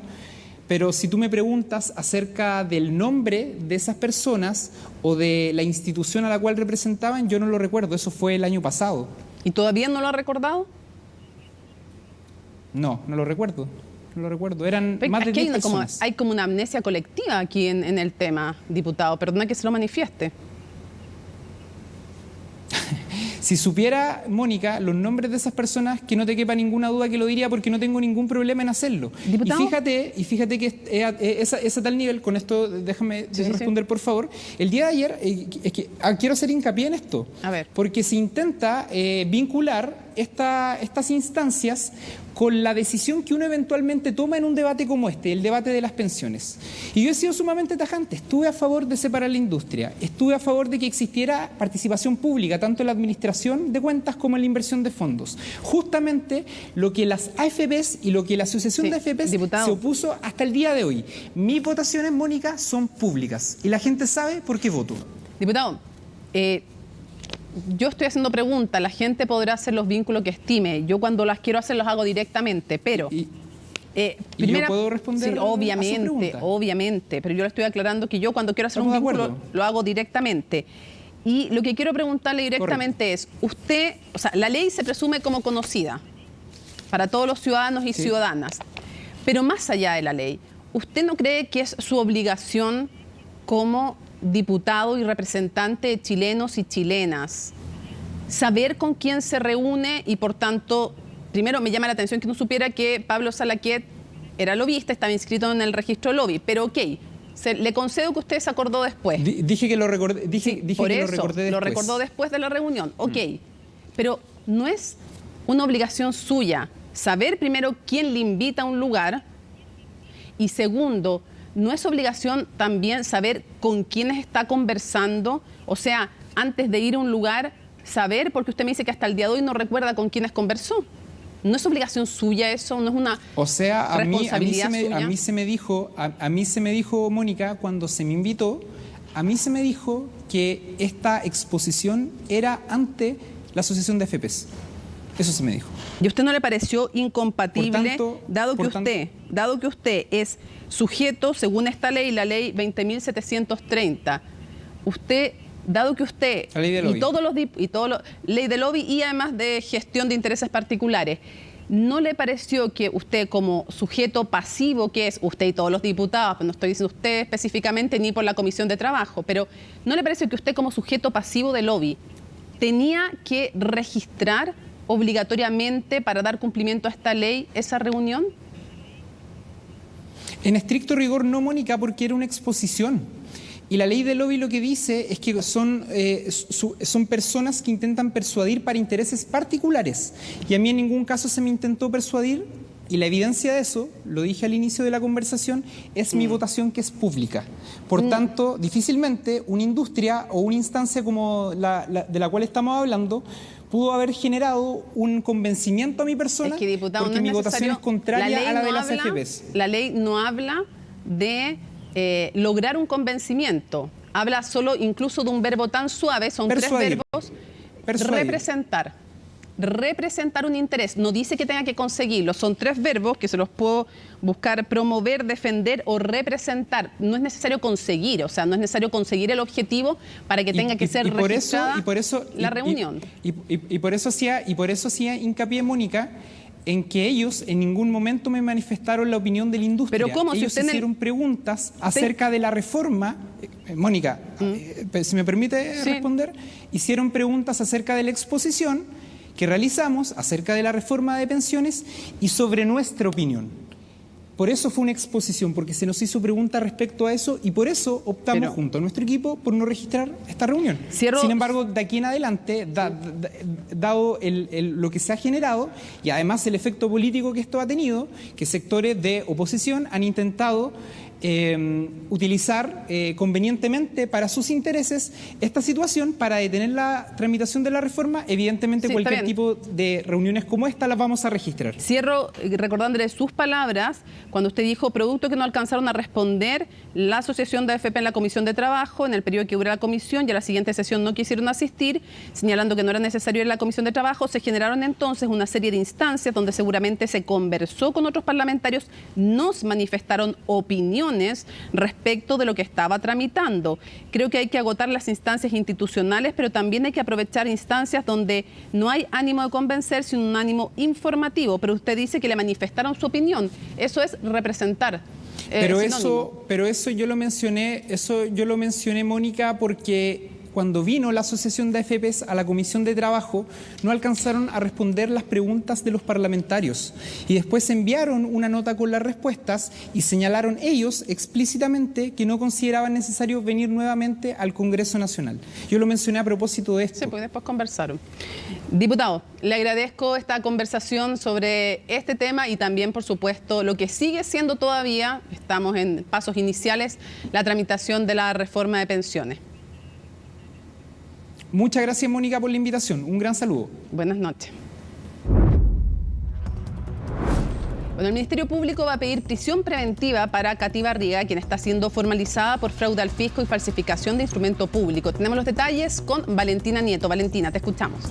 pero si tú me preguntas acerca del nombre de esas personas o de la institución a la cual representaban, yo no lo recuerdo, eso fue el año pasado. ¿Y todavía no lo ha recordado? No lo recuerdo. No lo recuerdo. Eran más de 10 personas. Hay como una amnesia colectiva aquí en el tema, diputado. Perdona que se lo manifieste. Si supiera, Mónica, los nombres de esas personas, que no te quepa ninguna duda que lo diría, porque no tengo ningún problema en hacerlo. ¿Diputado? Y fíjate que es a tal nivel, con esto déjame responder, por favor. El día de ayer, quiero hacer hincapié en esto, porque se intenta vincular estas instancias con la decisión que uno eventualmente toma en un debate como este, el debate de las pensiones. Y yo he sido sumamente tajante, estuve a favor de separar la industria, estuve a favor de que existiera participación pública, tanto en la administración de cuentas como en la inversión de fondos. Justamente lo que las AFPs y lo que la Asociación de AFPs se opuso hasta el día de hoy. Mis votaciones, Mónica, son públicas y la gente sabe por qué voto. Diputado, yo estoy haciendo preguntas, la gente podrá hacer los vínculos que estime. Yo cuando las quiero hacer los hago directamente, pero... ¿Yo puedo responder? Sí, obviamente, pero yo le estoy aclarando que yo cuando quiero hacer un vínculo lo hago directamente. Y lo que quiero preguntarle directamente es, usted, o sea, la ley se presume como conocida para todos los ciudadanos y ciudadanas, pero más allá de la ley, ¿usted no cree que es su obligación como diputado y representante de chilenos y chilenas saber con quién se reúne? Y por tanto, primero me llama la atención que no supiera que Pablo Salaquet era lobista, estaba inscrito en el registro lobby, pero ok, le concedo que usted se acordó después. Dije que lo recordé, lo recordé después. Lo recordó después de la reunión, ok, pero no es una obligación suya saber primero quién le invita a un lugar y segundo, ¿no es obligación también saber con quiénes está conversando? O sea, antes de ir a un lugar, saber, porque usted me dice que hasta el día de hoy no recuerda con quiénes conversó. ¿No es obligación suya eso? ¿No es una responsabilidad suya? A mí se me dijo, Mónica, cuando se me invitó, a mí se me dijo que esta exposición era ante la Asociación de AFPs. Eso se me dijo. ¿Y a usted no le pareció incompatible, dado que usted es sujeto, según esta ley, la ley 20.730, usted, dado que usted y todos los ley de lobby y además de gestión de intereses particulares, ¿no le pareció que usted como sujeto pasivo, que es usted y todos los diputados, no estoy diciendo usted específicamente ni por la Comisión de Trabajo, pero ¿no le pareció que usted como sujeto pasivo de lobby tenía que registrar obligatoriamente para dar cumplimiento a esta ley esa reunión? En estricto rigor no, Mónica, porque era una exposición. Y la ley del lobby lo que dice es que son personas que intentan persuadir para intereses particulares. Y a mí en ningún caso se me intentó persuadir. Y la evidencia de eso, lo dije al inicio de la conversación, es mi votación, que es pública. Por tanto, difícilmente una industria o una instancia como de la cual estamos hablando pudo haber generado un convencimiento a mi persona, diputado, porque mi votación es contraria a la de las AFPs. La ley no habla de lograr un convencimiento. Habla solo incluso de un verbo tan suave, son tres verbos. Representar un interés. No dice que tenga que conseguirlo. Son tres verbos que se los puedo buscar: promover, defender o representar. No es necesario conseguir, o sea, no es necesario conseguir el objetivo para que tenga que ser registrada la reunión. Y por eso hacía hincapié, Mónica, en que ellos en ningún momento me manifestaron la opinión de la industria. Pero ¿cómo? Ellos hicieron preguntas acerca de la reforma. Mónica, si me permite responder, hicieron preguntas acerca de la exposición que realizamos acerca de la reforma de pensiones y sobre nuestra opinión. Por eso fue una exposición, porque se nos hizo pregunta respecto a eso y por eso optamos junto a nuestro equipo por no registrar esta reunión. Sin embargo, de aquí en adelante, dado lo que se ha generado y además el efecto político que esto ha tenido, que sectores de oposición han intentado utilizar convenientemente para sus intereses esta situación para detener la tramitación de la reforma. Evidentemente, Sí, cualquier tipo de reuniones como esta las vamos a registrar. Cierro recordándole sus palabras cuando usted dijo, producto que no alcanzaron a responder la Asociación de AFP en la Comisión de Trabajo en el periodo que dura la comisión y a la siguiente sesión no quisieron asistir, señalando que no era necesario ir a la Comisión de Trabajo. Se generaron entonces una serie de instancias donde seguramente se conversó con otros parlamentarios, nos manifestaron opiniones respecto de lo que estaba tramitando. Creo que hay que agotar las instancias institucionales, pero también hay que aprovechar instancias donde no hay ánimo de convencer, sino un ánimo informativo. Pero usted dice que le manifestaron su opinión. Eso es representar. Pero eso yo lo mencioné, Mónica, porque cuando vino la Asociación de AFPs a la Comisión de Trabajo, no alcanzaron a responder las preguntas de los parlamentarios. Y después enviaron una nota con las respuestas y señalaron ellos explícitamente que no consideraban necesario venir nuevamente al Congreso Nacional. Yo lo mencioné a propósito de esto. Sí, pues después conversaron. Diputado, le agradezco esta conversación sobre este tema y también, por supuesto, lo que sigue siendo todavía, estamos en pasos iniciales, la tramitación de la reforma de pensiones. Muchas gracias, Mónica, por la invitación. Un gran saludo. Buenas noches. Bueno, el Ministerio Público va a pedir prisión preventiva para Katy Barriga, quien está siendo formalizada por fraude al fisco y falsificación de instrumento público. Tenemos los detalles con Valentina Nieto. Valentina, te escuchamos.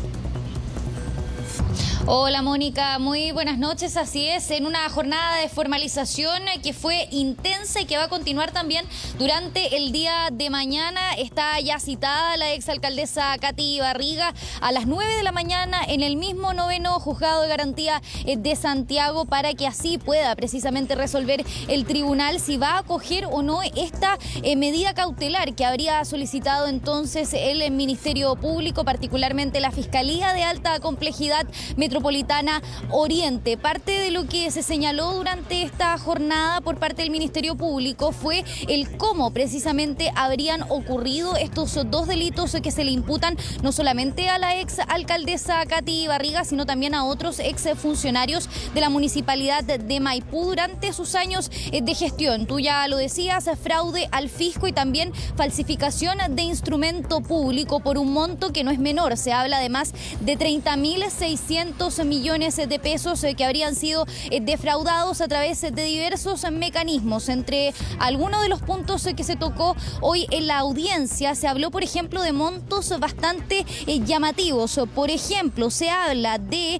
Hola Mónica, muy buenas noches. Así es, en una jornada de formalización que fue intensa y que va a continuar también durante el día de mañana. Está ya citada la exalcaldesa Katy Barriga a las 9 de la mañana en el mismo 9º Juzgado de Garantía de Santiago para que así pueda precisamente resolver el tribunal si va a acoger o no esta medida cautelar que habría solicitado entonces el Ministerio Público, particularmente la Fiscalía de Alta Complejidad Metropolitana Oriente. Parte de lo que se señaló durante esta jornada por parte del Ministerio Público fue el cómo precisamente habrían ocurrido estos dos delitos que se le imputan no solamente a la ex alcaldesa Katy Barriga, sino también a otros ex funcionarios de la Municipalidad de Maipú durante sus años de gestión. Tú ya lo decías, fraude al fisco y también falsificación de instrumento público por un monto que no es menor. Se habla además de 30.600 millones de pesos que habrían sido defraudados a través de diversos mecanismos. Entre algunos de los puntos que se tocó hoy en la audiencia, se habló, por ejemplo, de montos bastante llamativos. Por ejemplo, se habla de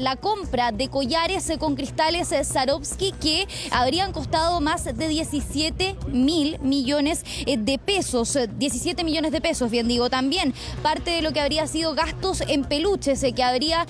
la compra de collares con cristales Swarovski que habrían costado más de 17.000 millones de pesos. 17 millones de pesos, bien digo. También parte de lo que habría sido gastos en peluches que habría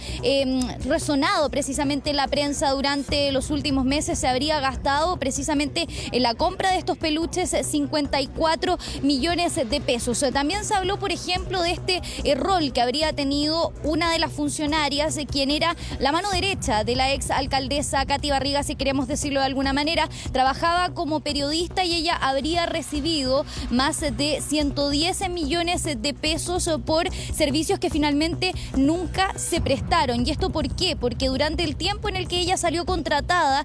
resonado precisamente en la prensa durante los últimos meses. Se habría gastado precisamente en la compra de estos peluches 54 millones de pesos. También se habló, por ejemplo, de este rol que habría tenido una de las funcionarias, quien era la mano derecha de la ex alcaldesa Katy Barriga, si queremos decirlo de alguna manera. Trabajaba como periodista y ella habría recibido más de 110 millones de pesos por servicios que finalmente nunca se prestaron. ¿Y esto por qué? Porque durante el tiempo en el que ella salía contratada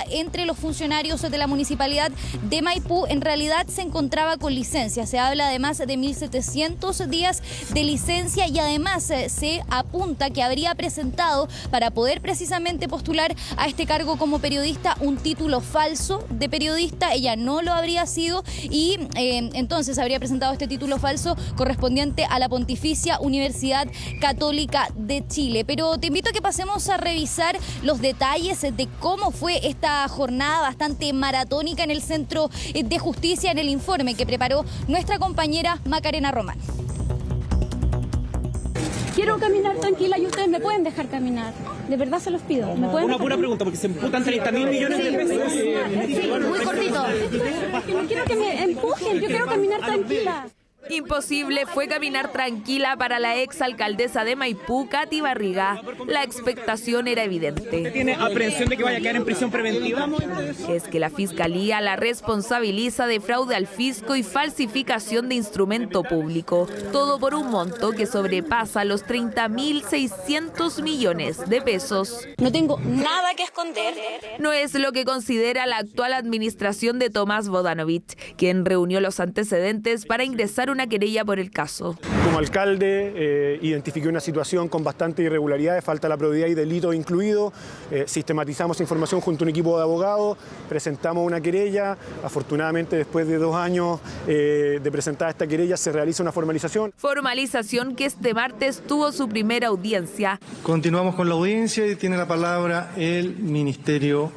entre los funcionarios de la Municipalidad de Maipú, en realidad se encontraba con licencia. Se habla además de 1.700 días de licencia y además se apunta que habría presentado para poder precisamente postular a este cargo como periodista un título falso de periodista. Ella no lo habría sido y entonces habría presentado este título falso correspondiente a la Pontificia Universidad Católica de Chile. Pero te invito a que pasemos a revisar los detalles de cómo fue esta jornada bastante maratónica en el Centro de Justicia en el informe que preparó nuestra compañera Macarena Román. Quiero caminar tranquila y ustedes me pueden dejar caminar. De verdad se los pido. ¿Me pueden Una pura pregunta, porque se imputan 30.000 millones de pesos. Sí, muy cortito. No quiero que me empujen, yo quiero caminar tranquila. Imposible fue caminar tranquila para la exalcaldesa de Maipú, Katy Barriga. La expectación era evidente. ¿Tiene aprehensión de que vaya a quedar en prisión preventiva? Es que la Fiscalía la responsabiliza de fraude al fisco y falsificación de instrumento público. Todo por un monto que sobrepasa los 30.600 millones de pesos. No tengo nada que esconder. No es lo que considera la actual administración de Tomás Bodanovich, quien reunió los antecedentes para ingresar una querella por el caso. Como alcalde identifiqué una situación con bastante irregularidades, falta la probidad y delito incluido, sistematizamos información junto a un equipo de abogados, presentamos una querella, afortunadamente después de 2 años de presentar esta querella se realiza una formalización. Formalización que este martes tuvo su primera audiencia. Continuamos con la audiencia y tiene la palabra el Ministerio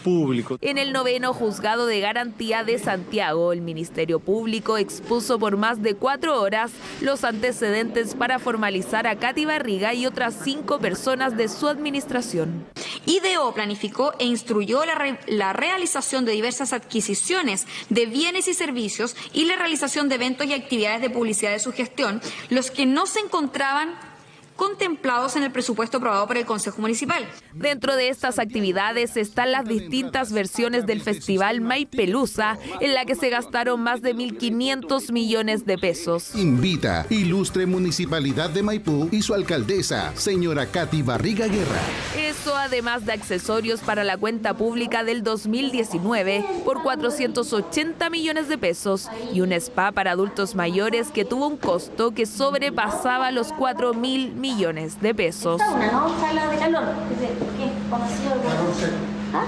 Público. En el 9º Juzgado de Garantía de Santiago, el Ministerio Público expuso por más de 4 horas los antecedentes para formalizar a Katy Barriga y otras 5 personas de su administración. Ideó, planificó e instruyó la realización de diversas adquisiciones de bienes y servicios y la realización de eventos y actividades de publicidad de su gestión, los que no se encontraban contemplados en el presupuesto aprobado por el Consejo Municipal. Dentro de estas actividades están las distintas versiones del Festival Maipelusa, en la que se gastaron más de 1.500 millones de pesos. Invita Ilustre Municipalidad de Maipú y su alcaldesa, señora Katy Barriga Guerra. Eso además de accesorios para la cuenta pública del 2019 por 480 millones de pesos y un spa para adultos mayores que tuvo un costo que sobrepasaba los 4.000 millones de pesos. De calor.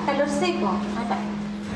Calor seco.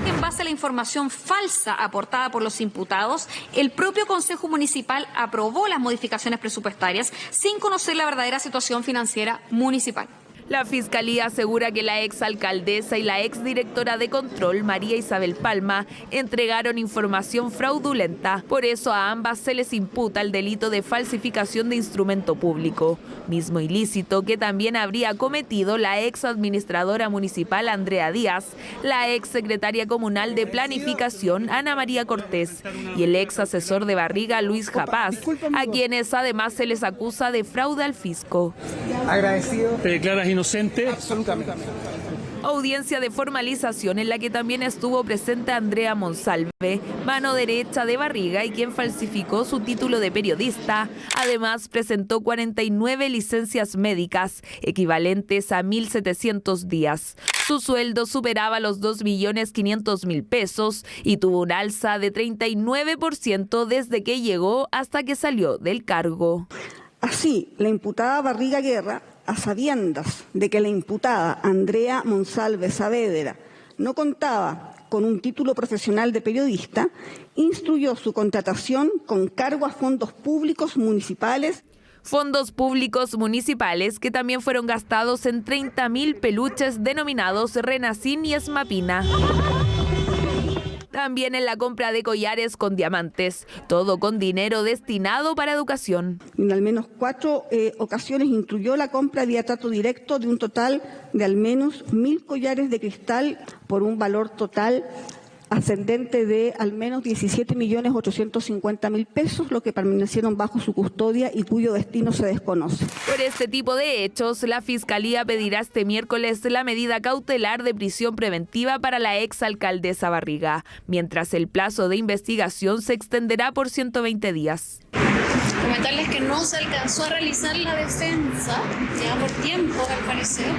En base a la información falsa aportada por los imputados, el propio Consejo Municipal aprobó las modificaciones presupuestarias sin conocer la verdadera situación financiera municipal. La Fiscalía asegura que la exalcaldesa y la exdirectora de control, María Isabel Palma, entregaron información fraudulenta. Por eso a ambas se les imputa el delito de falsificación de instrumento público, mismo ilícito que también habría cometido la exadministradora municipal Andrea Díaz, la exsecretaria comunal de Planificación Ana María Cortés y el exasesor de Barriga Luis Japaz, a quienes además se les acusa de fraude al fisco. Agradecido. ¿Te declaras inocente? Absolutamente. Audiencia de formalización en la que también estuvo presente Andrea Monsalve, mano derecha de Barriga y quien falsificó su título de periodista. Además, presentó 49 licencias médicas, equivalentes a 1.700 días. Su sueldo superaba los 2.500.000 pesos y tuvo un alza de 39% desde que llegó hasta que salió del cargo. Así, la imputada Barriga Guerra, a sabiendas de que la imputada Andrea Monsalve Saavedra no contaba con un título profesional de periodista, instruyó su contratación con cargo a fondos públicos municipales. Fondos públicos municipales que también fueron gastados en 30.000 peluches denominados Renacín y Esmapina. También en la compra de collares con diamantes, todo con dinero destinado para educación. En al menos 4 ocasiones incluyó la compra vía trato directo de un total de al menos 1.000 collares de cristal por un valor total ascendente de al menos 17.850.000 pesos, lo que permanecieron bajo su custodia y cuyo destino se desconoce. Por este tipo de hechos, la Fiscalía pedirá este miércoles la medida cautelar de prisión preventiva para la exalcaldesa Barriga, mientras el plazo de investigación se extenderá por 120 días. Comentarles que no se alcanzó a realizar la defensa, ya por tiempo al parecer,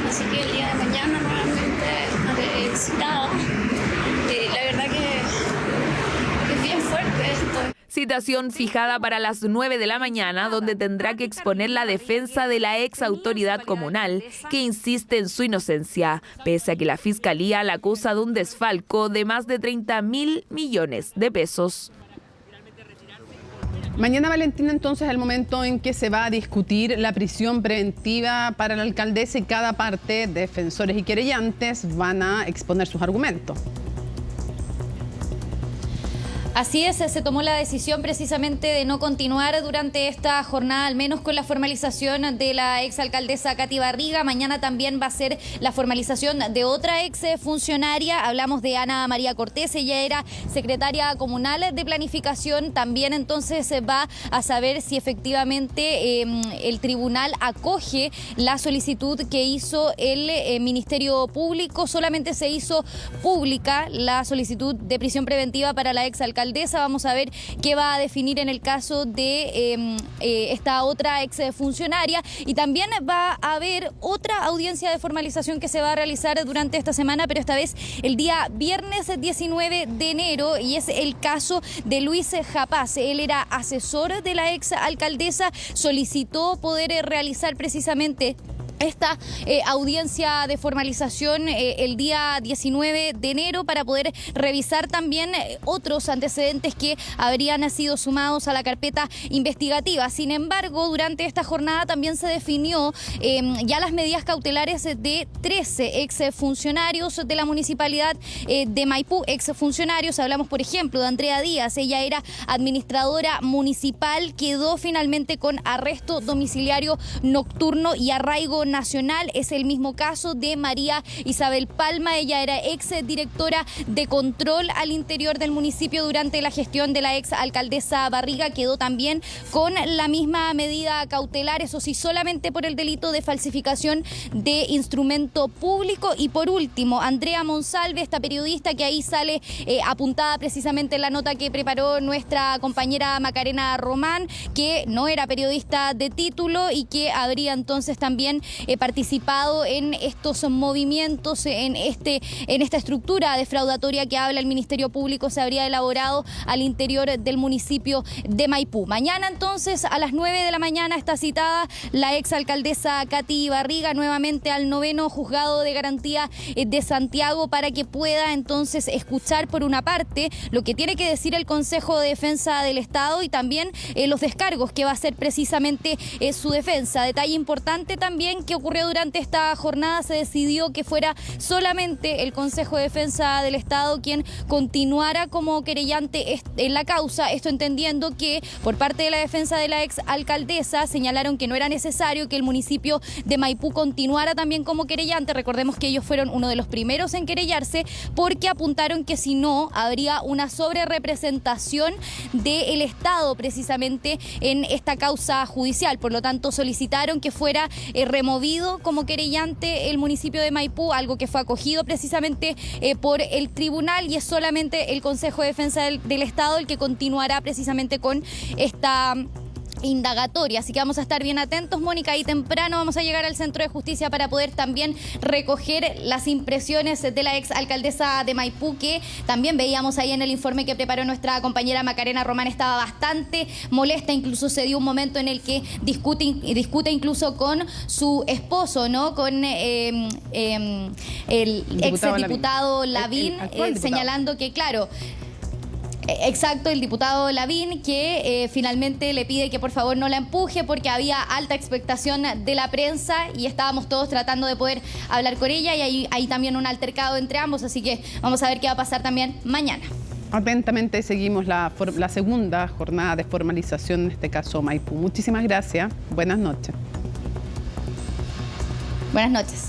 así que el día de mañana nuevamente citada. La verdad que es bien fuerte esto. Citación fijada para las 9 de la mañana, donde tendrá que exponer la defensa de la ex autoridad comunal, que insiste en su inocencia, pese a que la Fiscalía la acusa de un desfalco de más de 30.000 millones de pesos. Mañana, Valentina, entonces es el momento en que se va a discutir la prisión preventiva para la alcaldesa y cada parte, defensores y querellantes, van a exponer sus argumentos. Así es, se tomó la decisión precisamente de no continuar durante esta jornada, al menos con la formalización de la exalcaldesa Katy Barriga. Mañana también va a ser la formalización de otra exfuncionaria. Hablamos de Ana María Cortés, ella era secretaria comunal de planificación. También entonces se va a saber si efectivamente el tribunal acoge la solicitud que hizo el Ministerio Público. Solamente se hizo pública la solicitud de prisión preventiva para la exalcaldesa. Vamos a ver qué va a definir en el caso de esta otra exfuncionaria. Y también va a haber otra audiencia de formalización que se va a realizar durante esta semana, pero esta vez el día viernes 19 de enero, y es el caso de Luis Japaz. Él era asesor de la exalcaldesa, solicitó poder realizar precisamente esta audiencia de formalización el día 19 de enero para poder revisar también otros antecedentes que habrían sido sumados a la carpeta investigativa. Sin embargo, durante esta jornada también se definió ya las medidas cautelares de 13 exfuncionarios de la municipalidad de Maipú, exfuncionarios. Hablamos, por ejemplo, de Andrea Díaz. Ella era administradora municipal, quedó finalmente con arresto domiciliario nocturno y arraigo nacional. Es el mismo caso de María Isabel Palma. Ella era exdirectora de control al interior del municipio durante la gestión de la exalcaldesa Barriga. Quedó también con la misma medida cautelar, eso sí, solamente por el delito de falsificación de instrumento público. Y por último, Andrea Monsalve, esta periodista que ahí sale apuntada precisamente en la nota que preparó nuestra compañera Macarena Román, que no era periodista de título y que habría entonces también participado en estos movimientos, en esta estructura defraudatoria que habla el Ministerio Público. Se habría elaborado al interior del municipio de Maipú. Mañana entonces a las 9 de la mañana está citada la exalcaldesa Katy Barriga nuevamente al 9º Juzgado de Garantía de Santiago para que pueda entonces escuchar por una parte lo que tiene que decir el Consejo de Defensa del Estado y también los descargos que va a hacer precisamente su defensa. Detalle importante también que ocurrió durante esta jornada: se decidió que fuera solamente el Consejo de Defensa del Estado quien continuara como querellante en la causa. Esto entendiendo que por parte de la defensa de la exalcaldesa señalaron que no era necesario que el municipio de Maipú continuara también como querellante. Recordemos que ellos fueron uno de los primeros en querellarse porque apuntaron que si no habría una sobrerepresentación del Estado precisamente en esta causa judicial. Por lo tanto, solicitaron que fuera removido como querellante el municipio de Maipú, algo que fue acogido precisamente por el tribunal, y es solamente el Consejo de Defensa del Estado el que continuará precisamente con esta indagatoria. Así que vamos a estar bien atentos, Mónica, y temprano vamos a llegar al Centro de Justicia para poder también recoger las impresiones de la exalcaldesa de Maipú, que también veíamos ahí en el informe que preparó nuestra compañera Macarena Román. Estaba bastante molesta, incluso se dio un momento en el que discute incluso con su esposo, ¿no? Con el exdiputado Lavín, señalando que, claro, exacto, el diputado Lavín, que finalmente le pide que por favor no la empuje porque había alta expectación de la prensa y estábamos todos tratando de poder hablar con ella, y hay también un altercado entre ambos, así que vamos a ver qué va a pasar también mañana. Atentamente seguimos la segunda jornada de formalización, en este caso Maipú. Muchísimas gracias. Buenas noches. Buenas noches.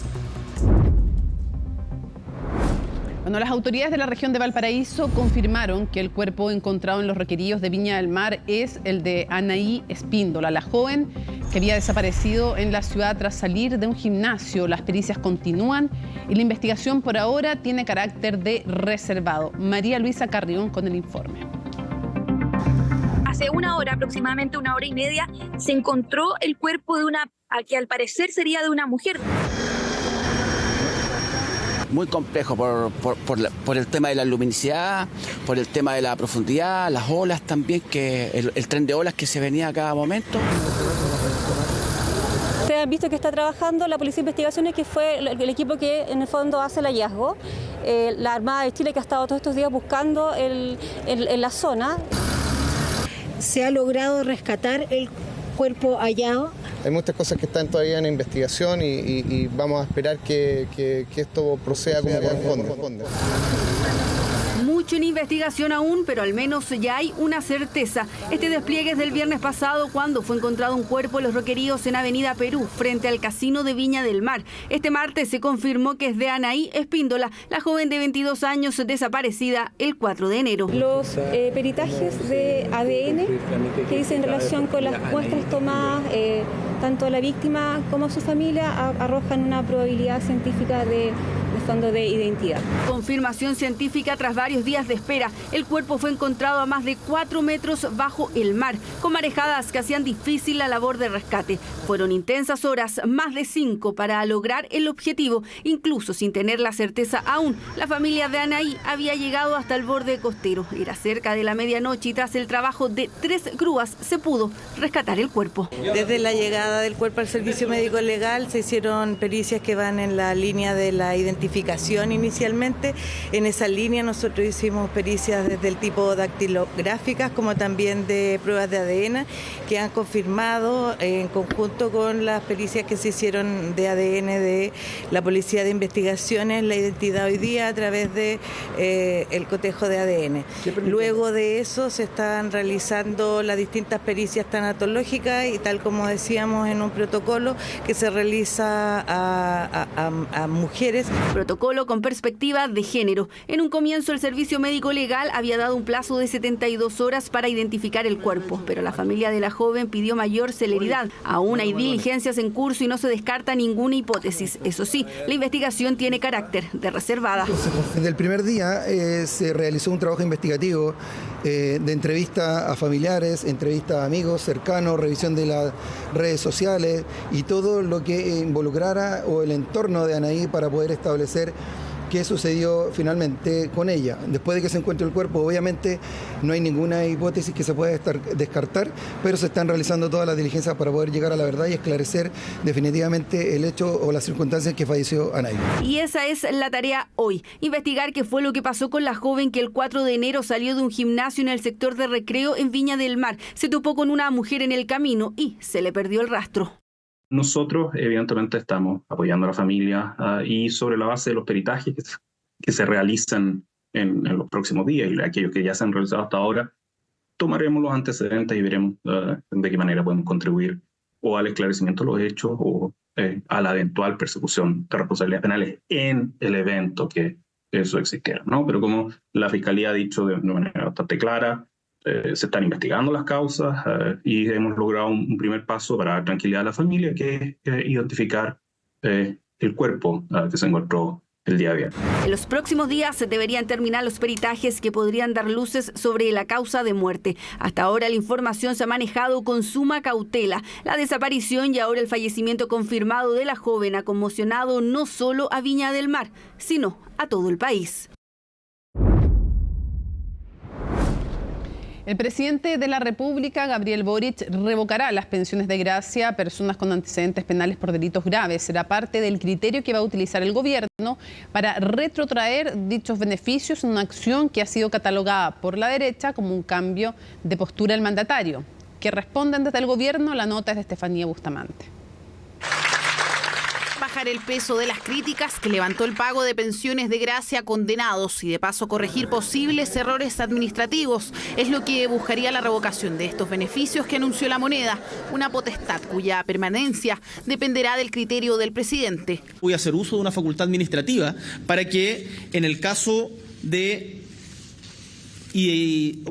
Bueno, las autoridades de la región de Valparaíso confirmaron que el cuerpo encontrado en los Requerillos de Viña del Mar es el de Anaí Espíndola, la joven que había desaparecido en la ciudad tras salir de un gimnasio. Las pericias continúan y la investigación por ahora tiene carácter de reservado. María Luisa Carrión con el informe. Hace una hora, aproximadamente una hora y media, se encontró el cuerpo de una, que al parecer sería de una mujer. Muy complejo por el tema de la luminosidad, por el tema de la profundidad, las olas también, que el tren de olas que se venía a cada momento. Ustedes han visto que está trabajando la Policía de Investigaciones, que fue el equipo que en el fondo hace el hallazgo. La Armada de Chile, que ha estado todos estos días buscando en la zona. Se ha logrado rescatar el cuerpo hallado. Hay muchas cosas que están todavía en investigación y vamos a esperar que esto proceda como corresponde. mucho en investigación aún, pero al menos ya hay una certeza. Este despliegue es del viernes pasado, cuando fue encontrado un cuerpo en Los Roqueríos en Avenida Perú, frente al Casino de Viña del Mar. Este martes se confirmó que es de Anaí Espíndola, la joven de 22 años desaparecida el 4 de enero. Los peritajes de ADN que dicen en relación con las muestras tomadas, tanto a la víctima como a su familia, arrojan una probabilidad científica de fondo de identidad. Confirmación científica tras varios días de espera. El cuerpo fue encontrado a más de 4 metros bajo el mar, con marejadas que hacían difícil la labor de rescate. Fueron intensas horas, más de 5, para lograr el objetivo, incluso sin tener la certeza aún. La familia de Anaí había llegado hasta el borde costero. Era cerca de la medianoche y tras el trabajo de 3 grúas se pudo rescatar el cuerpo. Desde la llegada del cuerpo al servicio médico legal se hicieron pericias que van en la línea de la identificación inicialmente. En esa línea nosotros hicimos pericias desde el tipo dactilográficas como también de pruebas de ADN que han confirmado en conjunto con las pericias que se hicieron de ADN de la Policía de Investigaciones la identidad hoy día a través de el cotejo de ADN. Luego de eso se están realizando las distintas pericias tanatológicas y tal como decíamos en un protocolo que se realiza a mujeres. Protocolo con perspectiva de género. En un comienzo el Servicio Médico Legal había dado un plazo de 72 horas para identificar el cuerpo, pero la familia de la joven pidió mayor celeridad. Aún hay diligencias en curso y no se descarta ninguna hipótesis. Eso sí, la investigación tiene carácter de reservada. Desde el primer día se realizó un trabajo investigativo de entrevista a familiares, entrevista a amigos cercanos, revisión de las redes sociales y todo lo que involucrara o el entorno de Anaí para poder establecer qué sucedió finalmente con ella. Después de que se encuentre el cuerpo, obviamente no hay ninguna hipótesis que se pueda descartar, pero se están realizando todas las diligencias para poder llegar a la verdad y esclarecer definitivamente el hecho o las circunstancias en que falleció Anaí. Y esa es la tarea hoy, investigar qué fue lo que pasó con la joven que el 4 de enero salió de un gimnasio en el sector de recreo en Viña del Mar. Se topó con una mujer en el camino y se le perdió el rastro. Nosotros, evidentemente, estamos apoyando a la familia y sobre la base de los peritajes que se realizan en los próximos días y aquellos que ya se han realizado hasta ahora, tomaremos los antecedentes y veremos de qué manera podemos contribuir o al esclarecimiento de los hechos o a la eventual persecución de responsabilidades penales en el evento que eso existiera, ¿no? Pero como la Fiscalía ha dicho de una manera bastante clara, se están investigando las causas y hemos logrado un primer paso para dar tranquilidad a la familia, que es identificar el cuerpo que se encontró el día viernes. En los próximos días se deberían terminar los peritajes que podrían dar luces sobre la causa de muerte. Hasta ahora la información se ha manejado con suma cautela. La desaparición y ahora el fallecimiento confirmado de la joven ha conmocionado no solo a Viña del Mar, sino a todo el país. El presidente de la República, Gabriel Boric, revocará las pensiones de gracia a personas con antecedentes penales por delitos graves. Será parte del criterio que va a utilizar el gobierno para retrotraer dichos beneficios en una acción que ha sido catalogada por la derecha como un cambio de postura del mandatario. Que responden desde el gobierno, la nota es de Estefanía Bustamante. Bajar el peso de las críticas que levantó el pago de pensiones de gracia a condenados y de paso corregir posibles errores administrativos es lo que buscaría la revocación de estos beneficios que anunció la moneda, una potestad cuya permanencia dependerá del criterio del presidente. Voy a hacer uso de una facultad administrativa para que en el caso de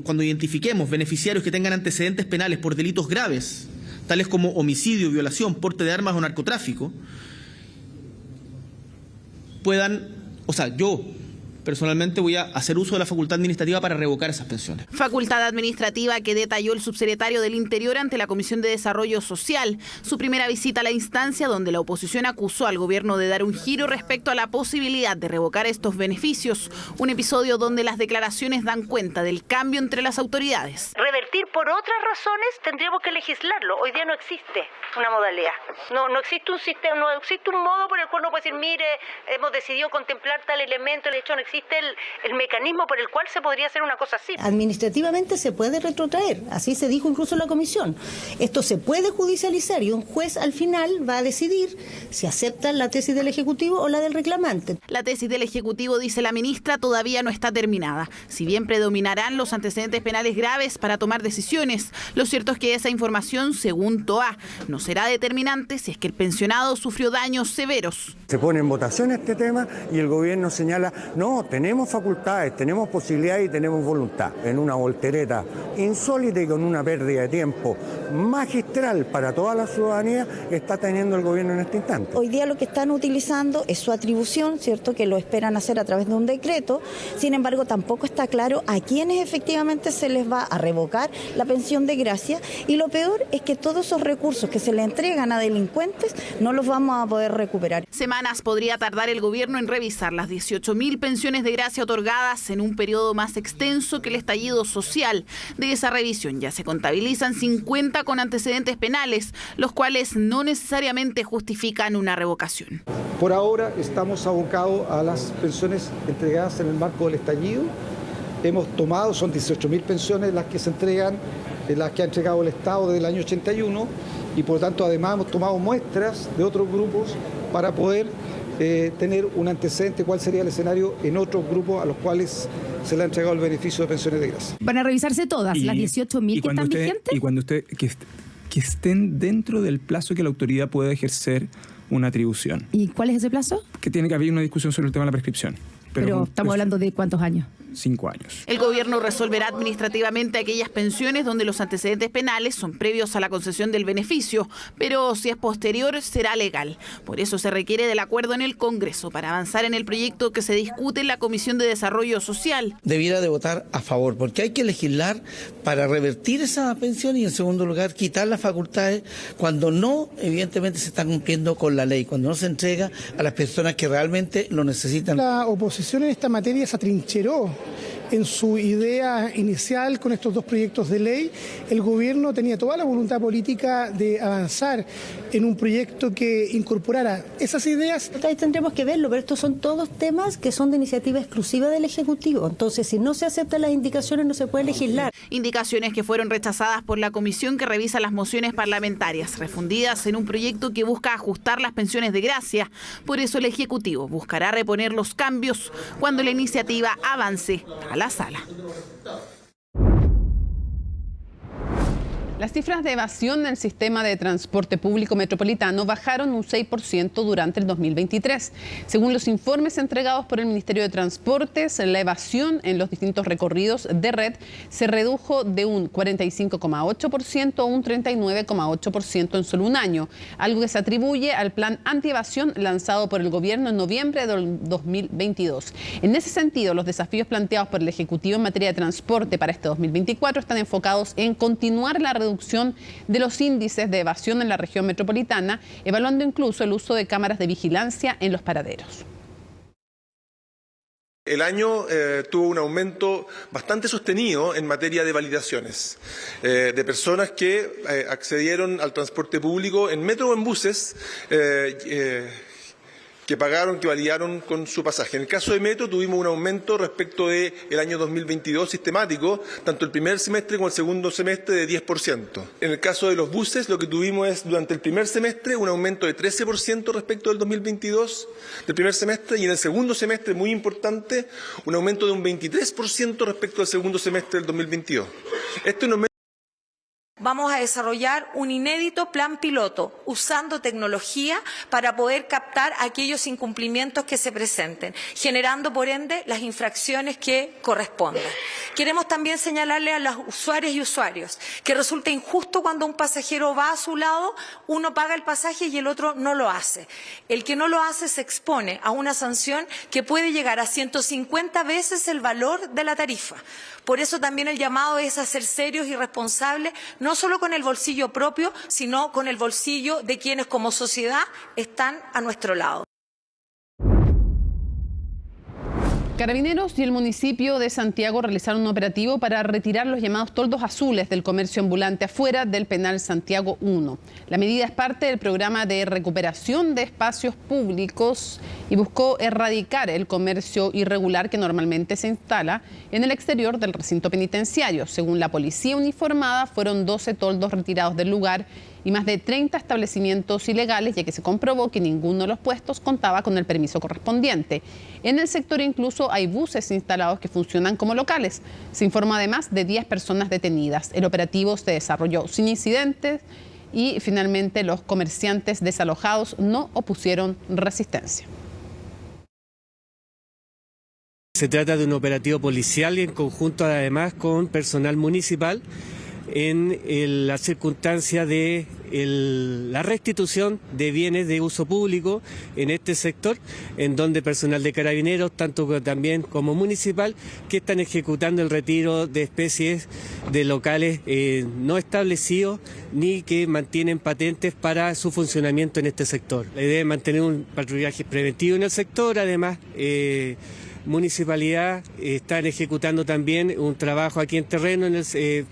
cuando identifiquemos beneficiarios que tengan antecedentes penales por delitos graves, tales como homicidio, violación, porte de armas o narcotráfico, yo personalmente voy a hacer uso de la facultad administrativa para revocar esas pensiones. Facultad administrativa que detalló el subsecretario del Interior ante la Comisión de Desarrollo Social. Su primera visita a la instancia, donde la oposición acusó al gobierno de dar un giro respecto a la posibilidad de revocar estos beneficios. Un episodio donde las declaraciones dan cuenta del cambio entre las autoridades. Revertir por otras razones tendríamos que legislarlo. Hoy día no existe una modalidad. No existe un sistema, no existe un modo por el cual uno puede decir, mire, hemos decidido contemplar tal elemento, el hecho no existe. existe el mecanismo por el cual se podría hacer una cosa así. Administrativamente se puede retrotraer, así se dijo incluso en la comisión. Esto se puede judicializar y un juez al final va a decidir si acepta la tesis del Ejecutivo o la del reclamante. La tesis del Ejecutivo, dice la ministra, todavía no está terminada. Si bien predominarán los antecedentes penales graves para tomar decisiones, lo cierto es que esa información, según TOA, no será determinante si es que el pensionado sufrió daños severos. Se pone en votación este tema y el gobierno señala, no, tenemos facultades, tenemos posibilidades y tenemos voluntad. En una voltereta insólita y con una pérdida de tiempo magistral para toda la ciudadanía está teniendo el gobierno en este instante. Hoy día lo que están utilizando es su atribución, ¿cierto?, que lo esperan hacer a través de un decreto. Sin embargo, tampoco está claro a quiénes efectivamente se les va a revocar la pensión de gracia, y lo peor es que todos esos recursos que se le entregan a delincuentes no los vamos a poder recuperar. Semanas podría tardar el gobierno en revisar las 18.000 pensiones de gracia otorgadas en un periodo más extenso que el estallido social. De esa revisión ya se contabilizan 50 con antecedentes penales, los cuales no necesariamente justifican una revocación. Por ahora estamos abocados a las pensiones entregadas en el marco del estallido. Hemos tomado, son 18.000 pensiones las que se entregan, las que ha entregado el Estado desde el año 81, y por lo tanto además hemos tomado muestras de otros grupos para poder tener un antecedente, cuál sería el escenario en otros grupos a los cuales se le ha entregado el beneficio de pensiones de gracia. ¿Van a revisarse todas las 18.000 que están vigentes? Y cuando que estén dentro del plazo que la autoridad puede ejercer una atribución. ¿Y cuál es ese plazo? Que tiene que haber una discusión sobre el tema de la prescripción. Pero estamos hablando de ¿cuántos años? 5 años. El gobierno resolverá administrativamente aquellas pensiones donde los antecedentes penales son previos a la concesión del beneficio, pero si es posterior será legal. Por eso se requiere del acuerdo en el Congreso para avanzar en el proyecto que se discute en la Comisión de Desarrollo Social. Debiera de votar a favor, porque hay que legislar para revertir esa pensión y, en segundo lugar, quitar las facultades cuando no, evidentemente, se está cumpliendo con la ley, cuando no se entrega a las personas que realmente lo necesitan. La oposición en esta materia se atrincheró en su idea inicial con estos dos proyectos de ley. El gobierno tenía toda la voluntad política de avanzar en un proyecto que incorporara esas ideas. Ahí tendremos que verlo, pero estos son todos temas que son de iniciativa exclusiva del Ejecutivo. Entonces, si no se aceptan las indicaciones, no se puede legislar. Indicaciones que fueron rechazadas por la comisión que revisa las mociones parlamentarias, refundidas en un proyecto que busca ajustar las pensiones de gracia. Por eso el Ejecutivo buscará reponer los cambios cuando la iniciativa avance a la sala. Las cifras de evasión en el sistema de transporte público metropolitano bajaron un 6% durante el 2023. Según los informes entregados por el Ministerio de Transportes, la evasión en los distintos recorridos de red se redujo de un 45,8% a un 39,8% en solo un año, algo que se atribuye al plan antievasión lanzado por el gobierno en noviembre del 2022. En ese sentido, los desafíos planteados por el Ejecutivo en materia de transporte para este 2024 están enfocados en continuar la reducción de los índices de evasión en la región metropolitana, evaluando incluso el uso de cámaras de vigilancia en los paraderos. El año tuvo un aumento bastante sostenido en materia de validaciones de personas que accedieron al transporte público en metro o en buses, que pagaron, que validaron con su pasaje. En el caso de Metro tuvimos un aumento respecto del año 2022 sistemático, tanto el primer semestre como el segundo semestre, de 10%. En el caso de los buses, lo que tuvimos es, durante el primer semestre, un aumento de 13% respecto del 2022, del primer semestre, y en el segundo semestre, muy importante, un aumento de un 23% respecto al segundo semestre del 2022. Vamos a desarrollar un inédito plan piloto usando tecnología para poder captar aquellos incumplimientos que se presenten, generando por ende las infracciones que correspondan. Queremos también señalarle a los usuarios y usuarios que resulta injusto cuando un pasajero va a su lado, uno paga el pasaje y el otro no lo hace. El que no lo hace se expone a una sanción que puede llegar a 150 veces el valor de la tarifa. Por eso también el llamado es a ser serios y responsables, no solo con el bolsillo propio, sino con el bolsillo de quienes como sociedad están a nuestro lado. Carabineros y el municipio de Santiago realizaron un operativo para retirar los llamados toldos azules del comercio ambulante afuera del penal Santiago 1. La medida es parte del programa de recuperación de espacios públicos y buscó erradicar el comercio irregular que normalmente se instala en el exterior del recinto penitenciario. Según la policía uniformada, fueron 12 toldos retirados del lugar y más de 30 establecimientos ilegales, ya que se comprobó que ninguno de los puestos contaba con el permiso correspondiente. En el sector incluso hay buses instalados que funcionan como locales. Se informó además de 10 personas detenidas. El operativo se desarrolló sin incidentes y finalmente los comerciantes desalojados no opusieron resistencia. Se trata de un operativo policial y en conjunto además con personal municipal en la circunstancia de la restitución de bienes de uso público en este sector, en donde personal de Carabineros, tanto también como municipal, que están ejecutando el retiro de especies de locales no establecidos ni que mantienen patentes para su funcionamiento en este sector. La idea es mantener un patrullaje preventivo en el sector, además Municipalidad están ejecutando también un trabajo aquí en terreno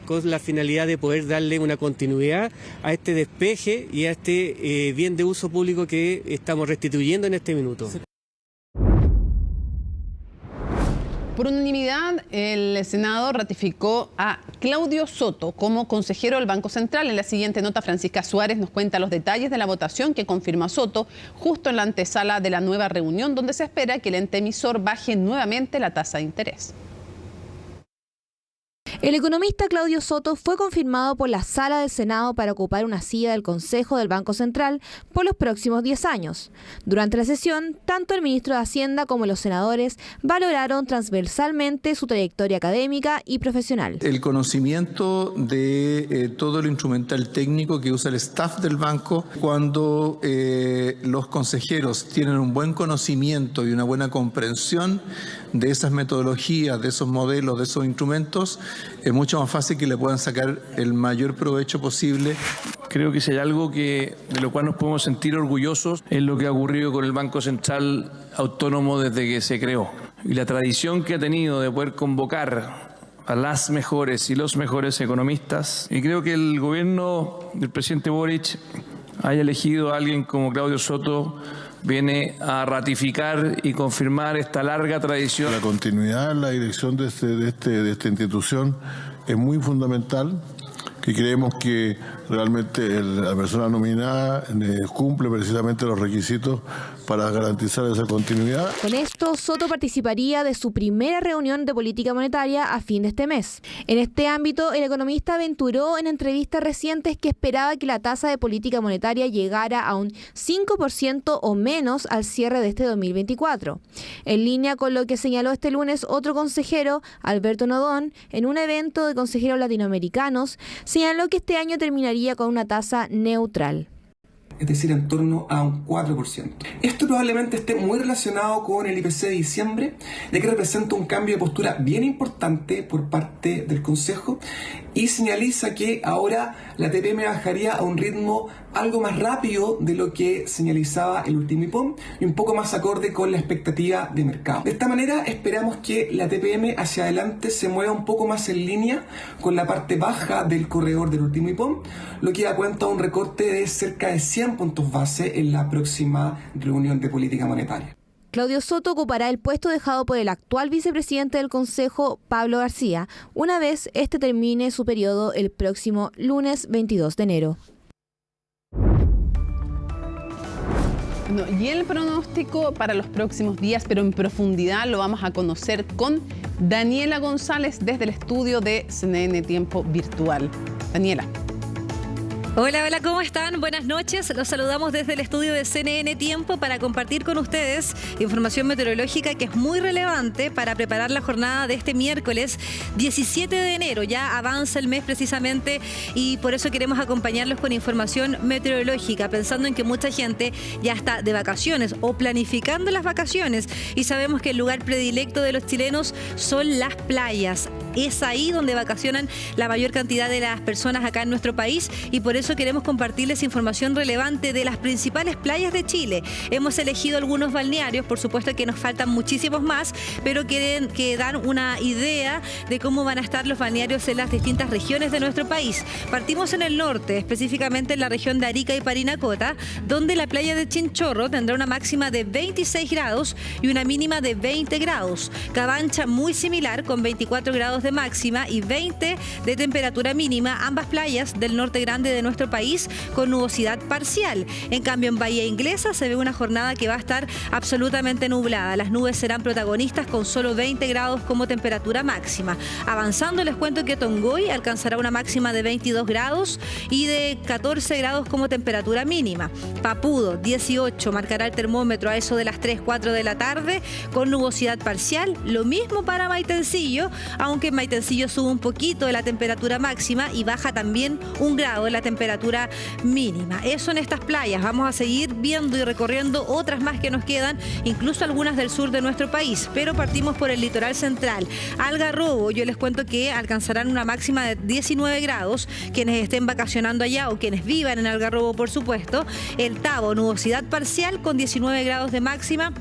con la finalidad de poder darle una continuidad a este despeje y a este bien de uso público que estamos restituyendo en este minuto. Por unanimidad, el Senado ratificó a Claudio Soto como consejero del Banco Central. En la siguiente nota, Francisca Suárez nos cuenta los detalles de la votación que confirma a Soto justo en la antesala de la nueva reunión, donde se espera que el ente emisor baje nuevamente la tasa de interés. El economista Claudio Soto fue confirmado por la Sala del Senado para ocupar una silla del Consejo del Banco Central por los próximos 10 años. Durante la sesión, tanto el ministro de Hacienda como los senadores valoraron transversalmente su trayectoria académica y profesional. El conocimiento de todo lo instrumental técnico que usa el staff del banco, cuando los consejeros tienen un buen conocimiento y una buena comprensión de esas metodologías, de esos modelos, de esos instrumentos, es mucho más fácil que le puedan sacar el mayor provecho posible. Creo que si hay algo de lo cual nos podemos sentir orgullosos es lo que ha ocurrido con el Banco Central Autónomo desde que se creó. Y la tradición que ha tenido de poder convocar a las mejores y los mejores economistas. Y creo que el gobierno del presidente Boric haya elegido a alguien como Claudio Soto viene a ratificar y confirmar esta larga tradición. La continuidad en la dirección de esta institución es muy fundamental, que creemos que realmente la persona nominada cumple precisamente los requisitos para garantizar esa continuidad. Con esto, Soto participaría de su primera reunión de política monetaria a fin de este mes. En este ámbito, el economista aventuró en entrevistas recientes que esperaba que la tasa de política monetaria llegara a un 5% o menos al cierre de este 2024. En línea con lo que señaló este lunes otro consejero, Alberto Nodón, en un evento de consejeros latinoamericanos, señaló que este año terminaría con una tasa neutral. Es decir, en torno a un 4%. Esto probablemente esté muy relacionado con el IPC de diciembre, ya que representa un cambio de postura bien importante por parte del Consejo y señaliza que ahora la TPM bajaría a un ritmo algo más rápido de lo que señalizaba el último IPOM y un poco más acorde con la expectativa de mercado. De esta manera esperamos que la TPM hacia adelante se mueva un poco más en línea con la parte baja del corredor del último IPOM, lo que da cuenta de un recorte de cerca de 100 puntos base en la próxima reunión de política monetaria. Claudio Soto ocupará el puesto dejado por el actual vicepresidente del Consejo, Pablo García, una vez este termine su periodo el próximo lunes 22 de enero. Y el pronóstico para los próximos días, pero en profundidad, lo vamos a conocer con Daniela González desde el estudio de CNN Tiempo Virtual. Daniela. Hola, hola, ¿cómo están? Buenas noches. Los saludamos desde el estudio de CNN Tiempo para compartir con ustedes información meteorológica que es muy relevante para preparar la jornada de este miércoles 17 de enero. Ya avanza el mes precisamente y por eso queremos acompañarlos con información meteorológica, pensando en que mucha gente ya está de vacaciones o planificando las vacaciones y sabemos que el lugar predilecto de los chilenos son las playas. Es ahí donde vacacionan la mayor cantidad de las personas acá en nuestro país y por eso eso queremos compartirles información relevante de las principales playas de Chile. Hemos elegido algunos balnearios, por supuesto que nos faltan muchísimos más, pero que dan una idea de cómo van a estar los balnearios en las distintas regiones de nuestro país. Partimos en el norte, específicamente en la región de Arica y Parinacota, donde la playa de Chinchorro tendrá una máxima de 26 grados y una mínima de 20 grados. Cabancha muy similar, con 24 grados de máxima y 20 de temperatura mínima, ambas playas del norte grande de nuestro país con nubosidad parcial. En cambio, en Bahía Inglesa se ve una jornada que va a estar absolutamente nublada. Las nubes serán protagonistas con solo 20 grados como temperatura máxima. Avanzando, les cuento que Tongoy alcanzará una máxima de 22 grados y de 14 grados como temperatura mínima. Papudo, 18, marcará el termómetro a eso de las 3, 4 de la tarde con nubosidad parcial. Lo mismo para Maitencillo, aunque en Maitencillo sube un poquito de la temperatura máxima y baja también 1 grado de la temperatura mínima. Eso en estas playas. Vamos a seguir viendo y recorriendo otras más que nos quedan, incluso algunas del sur de nuestro país, pero partimos por el litoral central. Algarrobo, yo les cuento que alcanzarán una máxima de 19 grados, quienes estén vacacionando allá o quienes vivan en Algarrobo, por supuesto. El Tabo, nubosidad parcial con 19 grados de máxima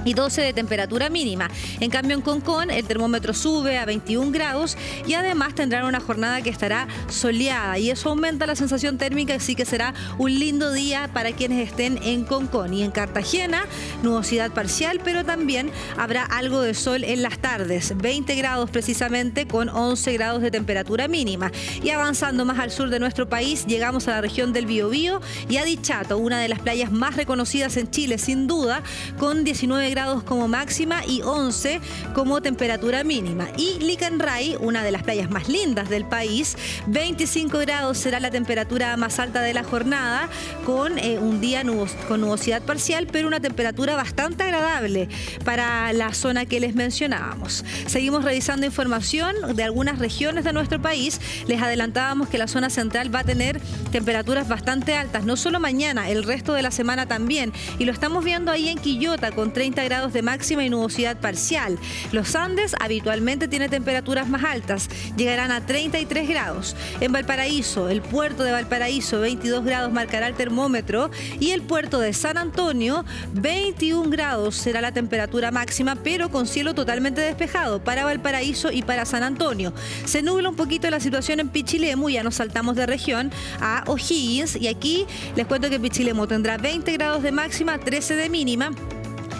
y 12 de temperatura mínima. En cambio, en Concón el termómetro sube a 21 grados y además tendrán una jornada que estará soleada y eso aumenta la sensación térmica, así que será un lindo día para quienes estén en Concón. Y en Cartagena, nubosidad parcial, pero también habrá algo de sol en las tardes, 20 grados precisamente con 11 grados de temperatura mínima. Y avanzando más al sur de nuestro país, llegamos a la región del Biobío y a Dichato, una de las playas más reconocidas en Chile, sin duda, con 19 grados como máxima y 11 como temperatura mínima. Y Licanray, una de las playas más lindas del país, 25 grados será la temperatura más alta de la jornada, con un día con nubosidad parcial, pero una temperatura bastante agradable para la zona que les mencionábamos. Seguimos revisando información de algunas regiones de nuestro país. Les adelantábamos que la zona central va a tener temperaturas bastante altas, no solo mañana, el resto de la semana también. Y lo estamos viendo ahí en Quillota, con 30 grados de máxima y nubosidad parcial. Los Andes habitualmente tienen temperaturas más altas, llegarán a 33 grados. En Valparaíso, el puerto de Valparaíso, 22 grados marcará el termómetro, y el puerto de San Antonio, 21 grados será la temperatura máxima, pero con cielo totalmente despejado para Valparaíso y para San Antonio. Se nubla un poquito la situación en Pichilemu, ya nos saltamos de región a O'Higgins, y aquí les cuento que Pichilemu tendrá 20 grados de máxima, 13 de mínima.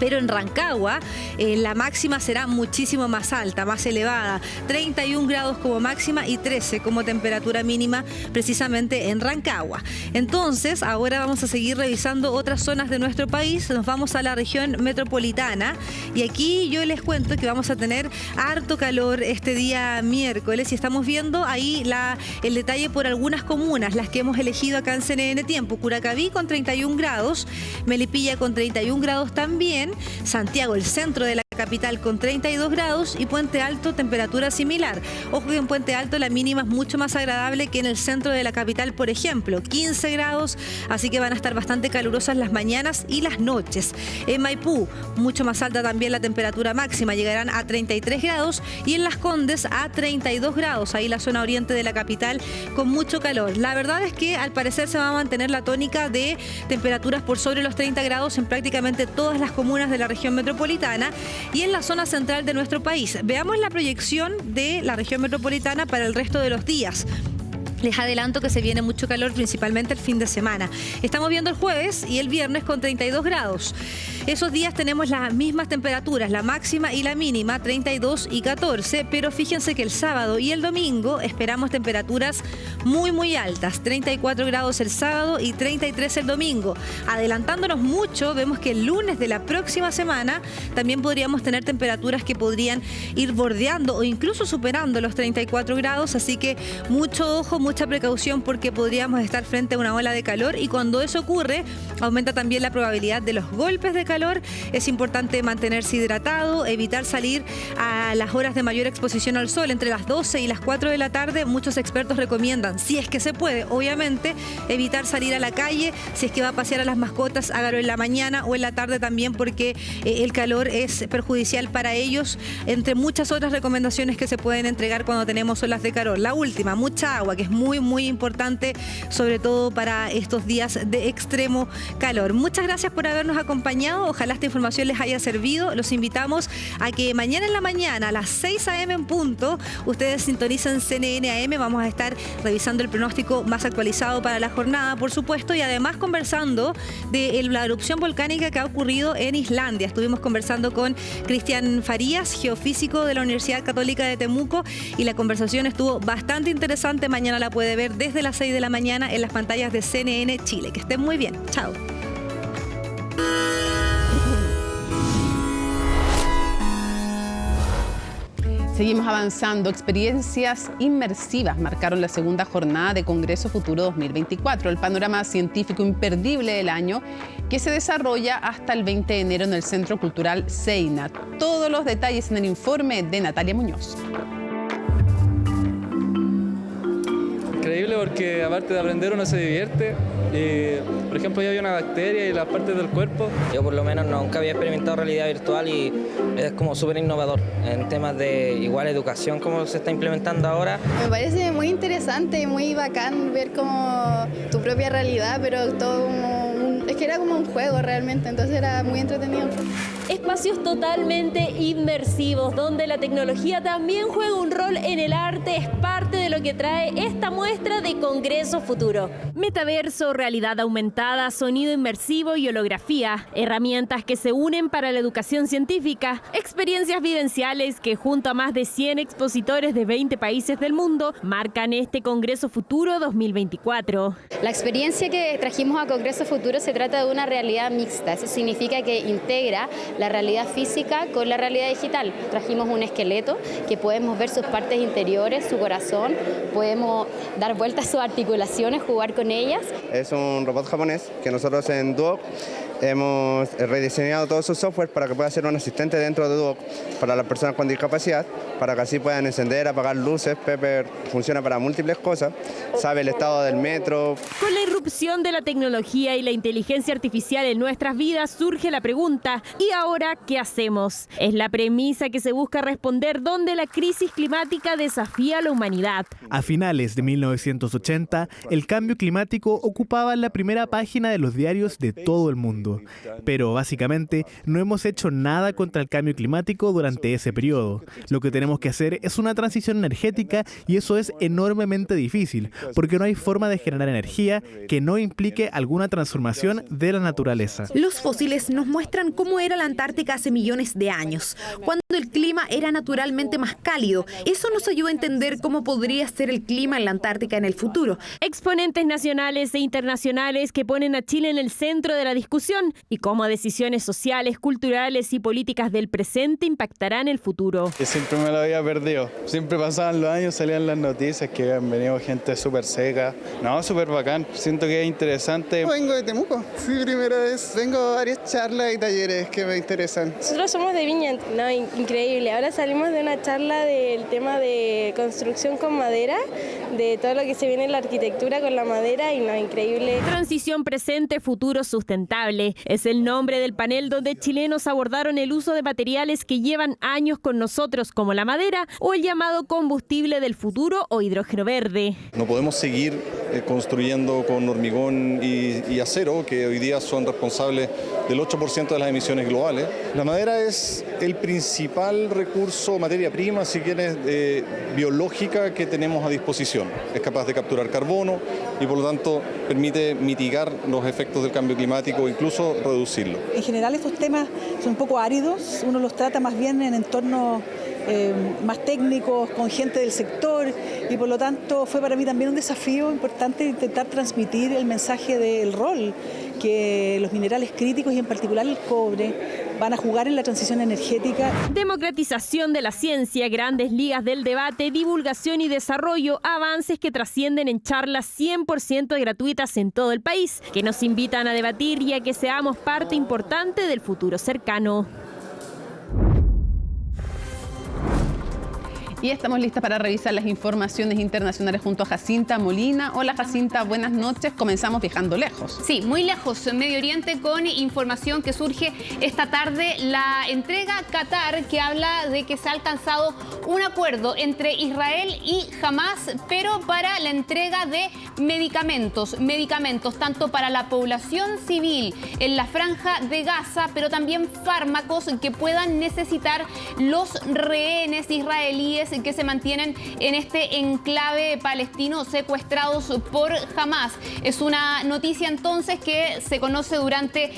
Pero en Rancagua la máxima será muchísimo más alta, más elevada, 31 grados como máxima y 13 como temperatura mínima, precisamente en Rancagua. Entonces, ahora vamos a seguir revisando otras zonas de nuestro país. Nos vamos a la región metropolitana y aquí yo les cuento que vamos a tener harto calor este día miércoles y estamos viendo ahí el detalle por algunas comunas, las que hemos elegido acá en CNN Tiempo. Curacaví con 31 grados, Melipilla con 31 grados también, Santiago, el centro de la capital, con 32 grados y Puente Alto, temperatura similar. Ojo que en Puente Alto la mínima es mucho más agradable que en el centro de la capital, por ejemplo, 15 grados, así que van a estar bastante calurosas las mañanas y las noches. En Maipú, mucho más alta también la temperatura máxima, llegarán a 33 grados y en Las Condes a 32 grados, ahí la zona oriente de la capital con mucho calor. La verdad es que al parecer se va a mantener la tónica de temperaturas por sobre los 30 grados en prácticamente todas las comunas de la región metropolitana y en la zona central de nuestro país. Veamos la proyección de la región metropolitana para el resto de los días. Les adelanto que se viene mucho calor, principalmente el fin de semana. Estamos viendo el jueves y el viernes con 32 grados. Esos días tenemos las mismas temperaturas, la máxima y la mínima, 32 y 14, pero fíjense que el sábado y el domingo esperamos temperaturas muy, muy altas, 34 grados el sábado y 33 el domingo. Adelantándonos mucho, vemos que el lunes de la próxima semana también podríamos tener temperaturas que podrían ir bordeando o incluso superando los 34 grados, así que mucho ojo, mucha precaución porque podríamos estar frente a una ola de calor y cuando eso ocurre aumenta también la probabilidad de los golpes de calor calor, es importante mantenerse hidratado, evitar salir a las horas de mayor exposición al sol, entre las 12 y las 4 de la tarde. Muchos expertos recomiendan, si es que se puede, obviamente, evitar salir a la calle. Si es que va a pasear a las mascotas, hágalo en la mañana o en la tarde también, porque el calor es perjudicial para ellos, entre muchas otras recomendaciones que se pueden entregar cuando tenemos olas de calor. La última, mucha agua, que es muy, muy importante, sobre todo para estos días de extremo calor. Muchas gracias por habernos acompañado. Ojalá esta información les haya servido. Los invitamos a que mañana en la mañana, a las 6 a.m. en punto, ustedes sintonicen CNN AM. Vamos a estar revisando el pronóstico más actualizado para la jornada, por supuesto, y además conversando de la erupción volcánica que ha ocurrido en Islandia. Estuvimos conversando con Cristian Farías, geofísico de la Universidad Católica de Temuco, y la conversación estuvo bastante interesante. Mañana la puede ver desde las 6 de la mañana en las pantallas de CNN Chile. Que estén muy bien. Chao. Seguimos avanzando. Experiencias inmersivas marcaron la segunda jornada de Congreso Futuro 2024, el panorama científico imperdible del año que se desarrolla hasta el 20 de enero en el Centro Cultural Seina. Todos los detalles en el informe de Natalia Muñoz. Increíble porque aparte de aprender uno se divierte. Por ejemplo, ya había una bacteria y las partes del cuerpo. Yo por lo menos nunca había experimentado realidad virtual y es como súper innovador en temas de igual educación como se está implementando ahora. Me parece muy interesante, muy bacán ver como tu propia realidad, pero todo como es que era como un juego realmente, entonces era muy entretenido. Espacios totalmente inmersivos, donde la tecnología también juega un rol en el arte, es parte de lo que trae esta muestra de Congreso Futuro. Metaverso, realidad aumentada, sonido inmersivo y holografía, herramientas que se unen para la educación científica, experiencias vivenciales que junto a más de 100 expositores de 20 países del mundo marcan este Congreso Futuro 2024. La experiencia que trajimos a Congreso Futuro se trata de una realidad mixta, eso significa que integra la realidad física con la realidad digital. Trajimos un esqueleto que podemos ver sus partes interiores, su corazón, podemos dar vueltas a sus articulaciones, jugar con ellas. Es un robot japonés que nosotros en Duoc hemos rediseñado todo su software para que pueda ser un asistente dentro de Duoc para las personas con discapacidad, para que así puedan encender, apagar luces. Pepper funciona para múltiples cosas, sabe el estado del metro. Con la irrupción de la tecnología y la inteligencia artificial en nuestras vidas surge la pregunta, ¿y ahora qué hacemos? Es la premisa que se busca responder donde la crisis climática desafía a la humanidad. A finales de 1980, el cambio climático ocupaba la primera página de los diarios de todo el mundo. Pero básicamente no hemos hecho nada contra el cambio climático durante ese periodo. Lo que tenemos que hacer es una transición energética y eso es enormemente difícil porque no hay forma de generar energía que no implique alguna transformación de la naturaleza. Los fósiles nos muestran cómo era la Antártica hace millones de años, cuando el clima era naturalmente más cálido. Eso nos ayuda a entender cómo podría ser el clima en la Antártica en el futuro. Exponentes nacionales e internacionales que ponen a Chile en el centro de la discusión y cómo decisiones sociales, culturales y políticas del presente impactarán el futuro. Siempre me lo había perdido. Siempre pasaban los años, salían las noticias que habían venido gente súper seca. No, súper bacán. Siento que es interesante. Vengo de Temuco. Sí, primera vez. Vengo a varias charlas y talleres que me interesan. Nosotros somos de Viña. No, increíble. Ahora salimos de una charla del tema de construcción con madera, de todo lo que se viene en la arquitectura con la madera y no, increíble. Transición presente, futuro sustentable. Es el nombre del panel donde chilenos abordaron el uso de materiales que llevan años con nosotros, como la madera o el llamado combustible del futuro o hidrógeno verde. No podemos seguir construyendo con hormigón y acero, que hoy día son responsables del 8% de las emisiones globales. La madera es el principal recurso, materia prima, si quieres, biológica que tenemos a disposición. Es capaz de capturar carbono y por lo tanto permite mitigar los efectos del cambio climático o incluso reducirlo. En general estos temas son un poco áridos, uno los trata más bien en entornos más técnicos, con gente del sector y por lo tanto fue para mí también un desafío importante intentar transmitir el mensaje del rol que los minerales críticos y en particular el cobre van a jugar en la transición energética. Democratización de la ciencia, grandes ligas del debate, divulgación y desarrollo, avances que trascienden en charlas 100% gratuitas en todo el país, que nos invitan a debatir y a que seamos parte importante del futuro cercano. Y estamos listas para revisar las informaciones internacionales junto a Jacinta Molina. Hola Jacinta, buenas noches. Comenzamos viajando lejos. Sí, muy lejos, en Medio Oriente, con información que surge esta tarde. La entrega Qatar, que habla de que se ha alcanzado un acuerdo entre Israel y Hamas, pero para la entrega de medicamentos tanto para la población civil en la franja de Gaza, pero también fármacos que puedan necesitar los rehenes israelíes que se mantienen en este enclave palestino secuestrados por Hamas. Es una noticia entonces que se conoce durante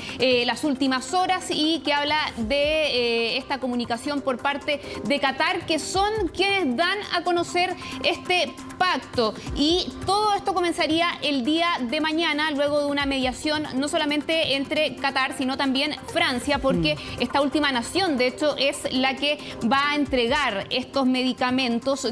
las últimas horas y que habla de esta comunicación por parte de Qatar, que son quienes dan a conocer este pacto. Y todo esto comenzaría el día de mañana, luego de una mediación no solamente entre Qatar, sino también Francia, porque esta última nación, de hecho, es la que va a entregar estos medicamentos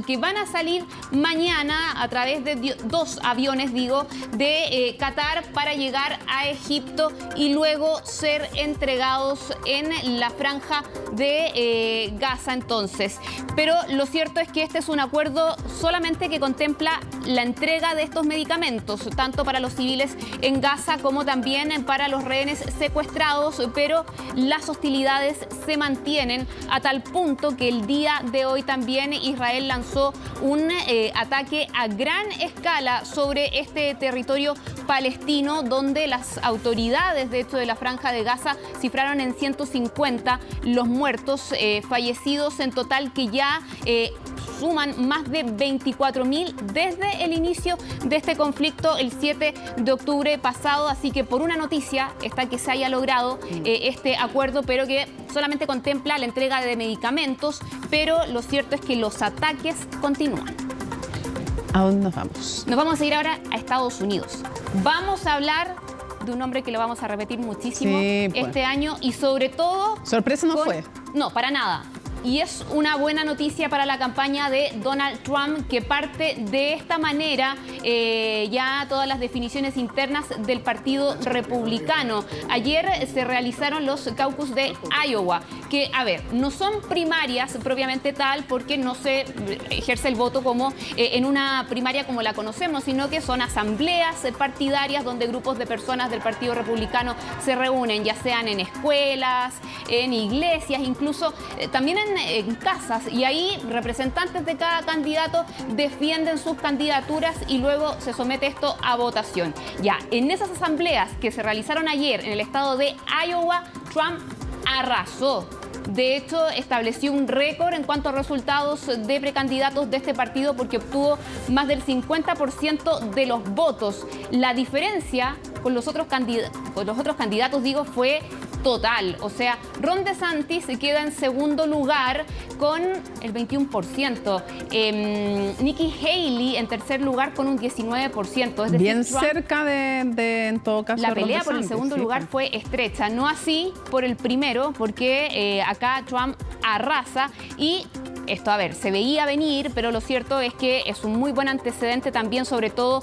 que van a salir mañana a través de dos aviones, de Qatar para llegar a Egipto y luego ser entregados en la franja de Gaza entonces. Pero lo cierto es que este es un acuerdo solamente que contempla la entrega de estos medicamentos, tanto para los civiles en Gaza como también para los rehenes secuestrados, pero las hostilidades se mantienen a tal punto que el día de hoy también Israel lanzó un ataque a gran escala sobre este territorio palestino, donde las autoridades, de hecho, de la franja de Gaza cifraron en 150 los muertos, fallecidos en total, que ya suman más de 24.000 desde el inicio de este conflicto el 7 de octubre pasado. Así que por una noticia está que se haya logrado este acuerdo, pero que solamente contempla la entrega de medicamentos, pero lo cierto es que los ataques continúan. ¿A dónde nos vamos? Nos vamos a ir ahora a Estados Unidos. Vamos a hablar de un nombre que lo vamos a repetir muchísimo este año y sobre todo... ¿Sorpresa no fue? No, para nada. Y es una buena noticia para la campaña de Donald Trump, que parte de esta manera ya todas las definiciones internas del Partido Republicano. Ayer se realizaron los caucus de Iowa, que, a ver, no son primarias propiamente tal, porque no se ejerce el voto como en una primaria como la conocemos, sino que son asambleas partidarias donde grupos de personas del Partido Republicano se reúnen, ya sean en escuelas, en iglesias, incluso también en casas, y ahí representantes de cada candidato defienden sus candidaturas y luego se somete esto a votación. Ya, en esas asambleas que se realizaron ayer en el estado de Iowa, Trump arrasó. De hecho, estableció un récord en cuanto a resultados de precandidatos de este partido, porque obtuvo más del 50% de los votos. La diferencia con los otros candidatos, fue total. O sea, Ron DeSantis queda en segundo lugar con el 21%. Nikki Haley en tercer lugar con un 19%. Es decir, bien Trump, cerca de, en todo caso, la pelea por el DeSantis, segundo lugar fue estrecha. No así por el primero, porque acá Trump arrasa y... Esto, a ver, se veía venir, pero lo cierto es que es un muy buen antecedente también, sobre todo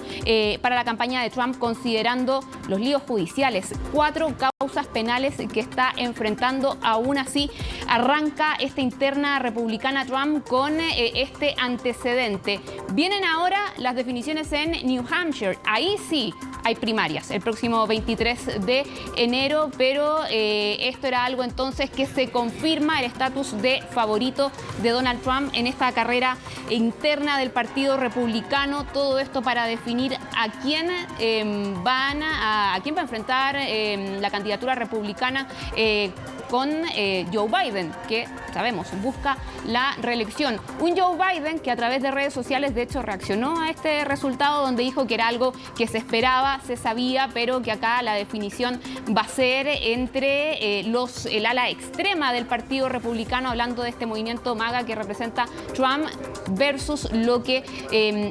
para la campaña de Trump, considerando los líos judiciales. 4 causas penales que está enfrentando. Aún así, arranca esta interna republicana Trump con este antecedente. Vienen ahora las definiciones en New Hampshire. Ahí sí hay primarias el próximo 23 de enero, pero esto era algo entonces que se confirma el estatus de favorito de Donald Trump en esta carrera interna del Partido Republicano. Todo esto para definir a quién va a enfrentar la candidatura republicana con Joe Biden, que sabemos busca la reelección. Un Joe Biden que a través de redes sociales de hecho reaccionó a este resultado, donde dijo que era algo que se esperaba, se sabía, pero que acá la definición va a ser entre el ala extrema del Partido Republicano, hablando de este movimiento MAGA que representa Trump versus lo que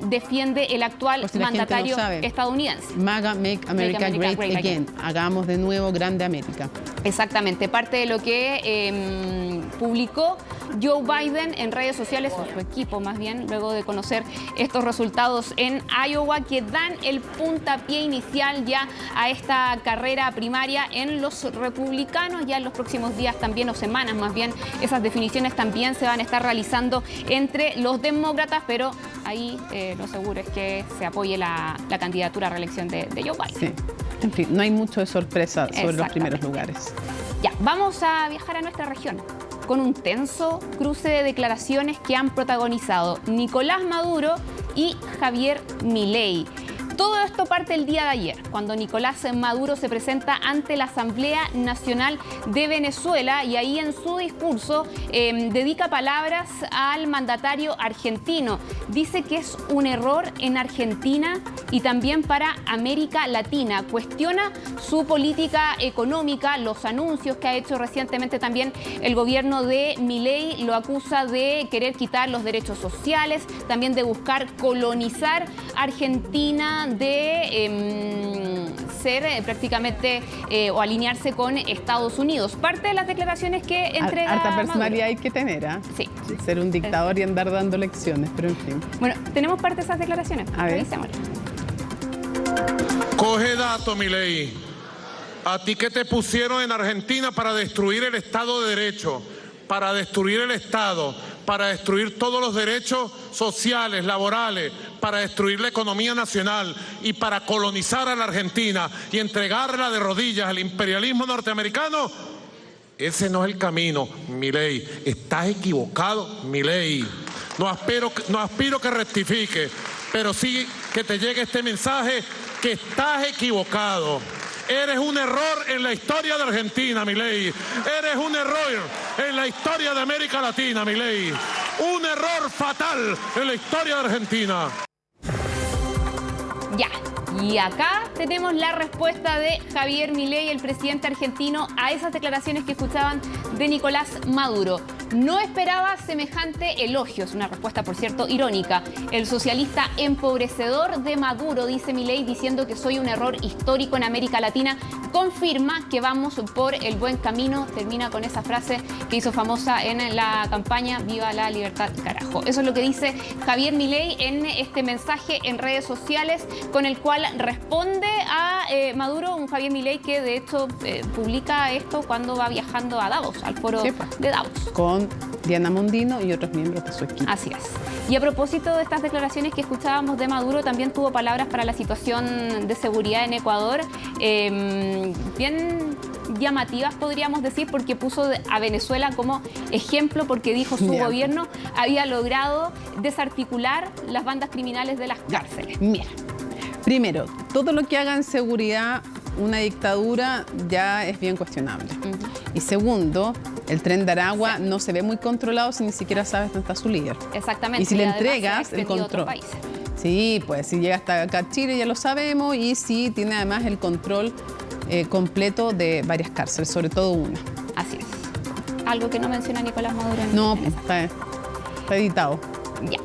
defiende el actual mandatario estadounidense. MAGA, Make America Great Again. Hagamos de nuevo grande América. Exactamente, parte de lo que publicó Joe Biden en redes sociales, o su equipo más bien, luego de conocer estos resultados en Iowa, que dan el puntapié inicial ya a esta carrera primaria en los republicanos. Ya en los próximos días también, o semanas más bien, esas definiciones también se van a estar realizando entre los demócratas, pero ahí lo seguro es que se apoye la candidatura a reelección de Joe Biden. Sí. En fin, no hay mucho de sorpresa sobre los primeros lugares. Ya, vamos a viajar a nuestra región con un tenso cruce de declaraciones que han protagonizado Nicolás Maduro y Javier Milei. Todo esto parte el día de ayer, cuando Nicolás Maduro se presenta ante la Asamblea Nacional de Venezuela, y ahí en su discurso dedica palabras al mandatario argentino. Dice que es un error en Argentina y también para América Latina. Cuestiona su política económica, los anuncios que ha hecho recientemente también el gobierno de Milei. Lo acusa de querer quitar los derechos sociales, también de buscar colonizar Argentina, de ser prácticamente o alinearse con Estados Unidos. Parte de las declaraciones que entrega harta personalidad hay que tener, ¿ah? Sí. Ser un dictador y andar dando lecciones, pero en fin. Bueno, tenemos parte de esas declaraciones. A ver. Coge dato, Milei. A ti que te pusieron en Argentina para destruir el Estado de Derecho, para destruir el Estado, para destruir todos los derechos sociales, laborales, para destruir la economía nacional y para colonizar a la Argentina y entregarla de rodillas al imperialismo norteamericano. Ese no es el camino, Milei. Estás equivocado, Milei. No aspiro que rectifique, pero sí que te llegue este mensaje que estás equivocado. Eres un error en la historia de Argentina, Milei. Eres un error en la historia de América Latina, Milei. Un error fatal en la historia de Argentina. Ya. Y acá tenemos la respuesta de Javier Milei, el presidente argentino, a esas declaraciones que escuchaban de Nicolás Maduro. No esperaba semejante elogio, es una respuesta, por cierto, irónica. El socialista empobrecedor de Maduro, dice Milei, diciendo que soy un error histórico en América Latina, confirma que vamos por el buen camino. Termina con esa frase que hizo famosa en la campaña Viva la Libertad, carajo. Eso es lo que dice Javier Milei en este mensaje en redes sociales, con el cual responde a Maduro, un Javier Milei que de hecho publica esto cuando va viajando a Davos, al foro de Davos. Con Diana Mondino y otros miembros de su equipo. Así es. Y a propósito de estas declaraciones que escuchábamos de Maduro, también tuvo palabras para la situación de seguridad en Ecuador, bien llamativas, podríamos decir, porque puso a Venezuela como ejemplo, porque dijo su gobierno había logrado desarticular las bandas criminales de las cárceles. Mira. Primero, todo lo que haga en seguridad una dictadura ya es bien cuestionable. Y segundo, el Tren de Aragua no se ve muy controlado si ni siquiera sabes dónde está su líder. Exactamente. Y si le entregas el control. Sí, pues si llega hasta acá a Chile ya lo sabemos, y sí tiene además el control completo de varias cárceles, sobre todo una. Así es. Algo que no menciona Nicolás Maduro. No, pues está editado. Ya.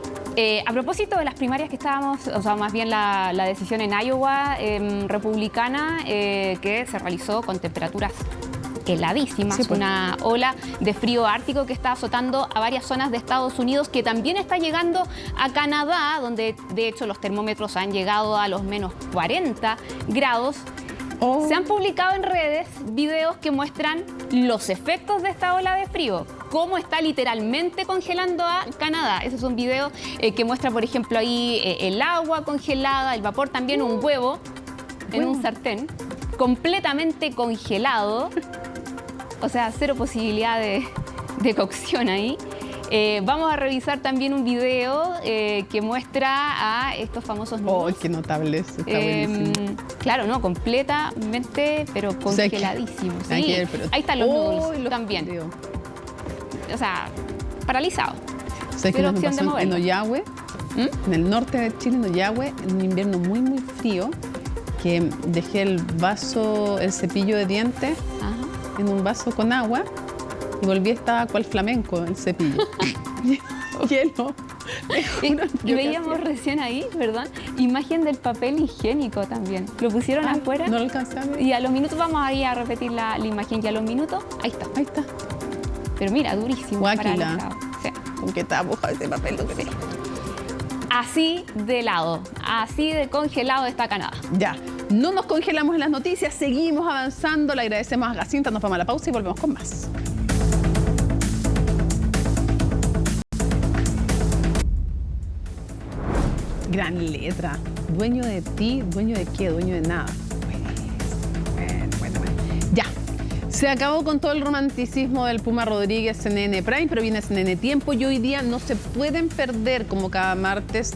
A propósito de las primarias que estábamos, o sea, más bien la decisión en Iowa republicana que se realizó con temperaturas heladísimas, sí, pues. Una ola de frío ártico que está azotando a varias zonas de Estados Unidos, que también está llegando a Canadá, donde de hecho los termómetros han llegado a los menos 40 grados. Se han publicado en redes videos que muestran los efectos de esta ola de frío, cómo está literalmente congelando a Canadá. Esos son videos que muestran, por ejemplo, ahí el agua congelada, el vapor, también un huevo en un sartén, completamente congelado, o sea, cero posibilidad de cocción ahí. Vamos a revisar también un video que muestra a estos famosos nudos. ¡Oh, qué notable eso! Está buenísimo. Claro, no, completamente, pero congeladísimos. Sí, ahí están los nudos también. O sea, paralizado. ¿Sabes qué nos pasó en Ollagüe? En el norte de Chile, en Ollagüe, en un invierno muy, muy frío, que dejé el cepillo de dientes en un vaso con agua y volví, estaba cual flamenco el cepillo. Hielo. Y veíamos recién ahí, ¿verdad? Imagen del papel higiénico también. Lo pusieron afuera. No lo alcanzamos. Y a los minutos vamos ahí a repetir la imagen. Y a los minutos, ahí está. Ahí está. Pero mira, durísimo. Guáquila. Sí. ¿Con qué estaba mojado ese papel? Sí. Así de helado, así de congelado está Canadá. Ya, no nos congelamos en las noticias, seguimos avanzando. Le agradecemos a Jacinta, nos vamos a la pausa y volvemos con más. Gran letra. Dueño de ti, dueño de qué, dueño de nada. Bueno. Ya. Se acabó con todo el romanticismo del Puma Rodríguez CNN Prime, pero viene CNN Tiempo y hoy día no se pueden perder, como cada martes,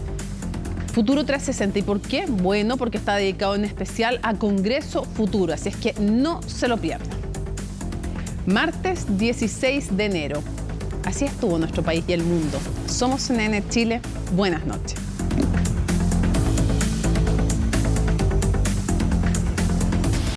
Futuro 360. ¿Y por qué? Bueno, porque está dedicado en especial a Congreso Futuro, así es que no se lo pierdan. Martes 16 de enero. Así estuvo nuestro país y el mundo. Somos CNN Chile. Buenas noches.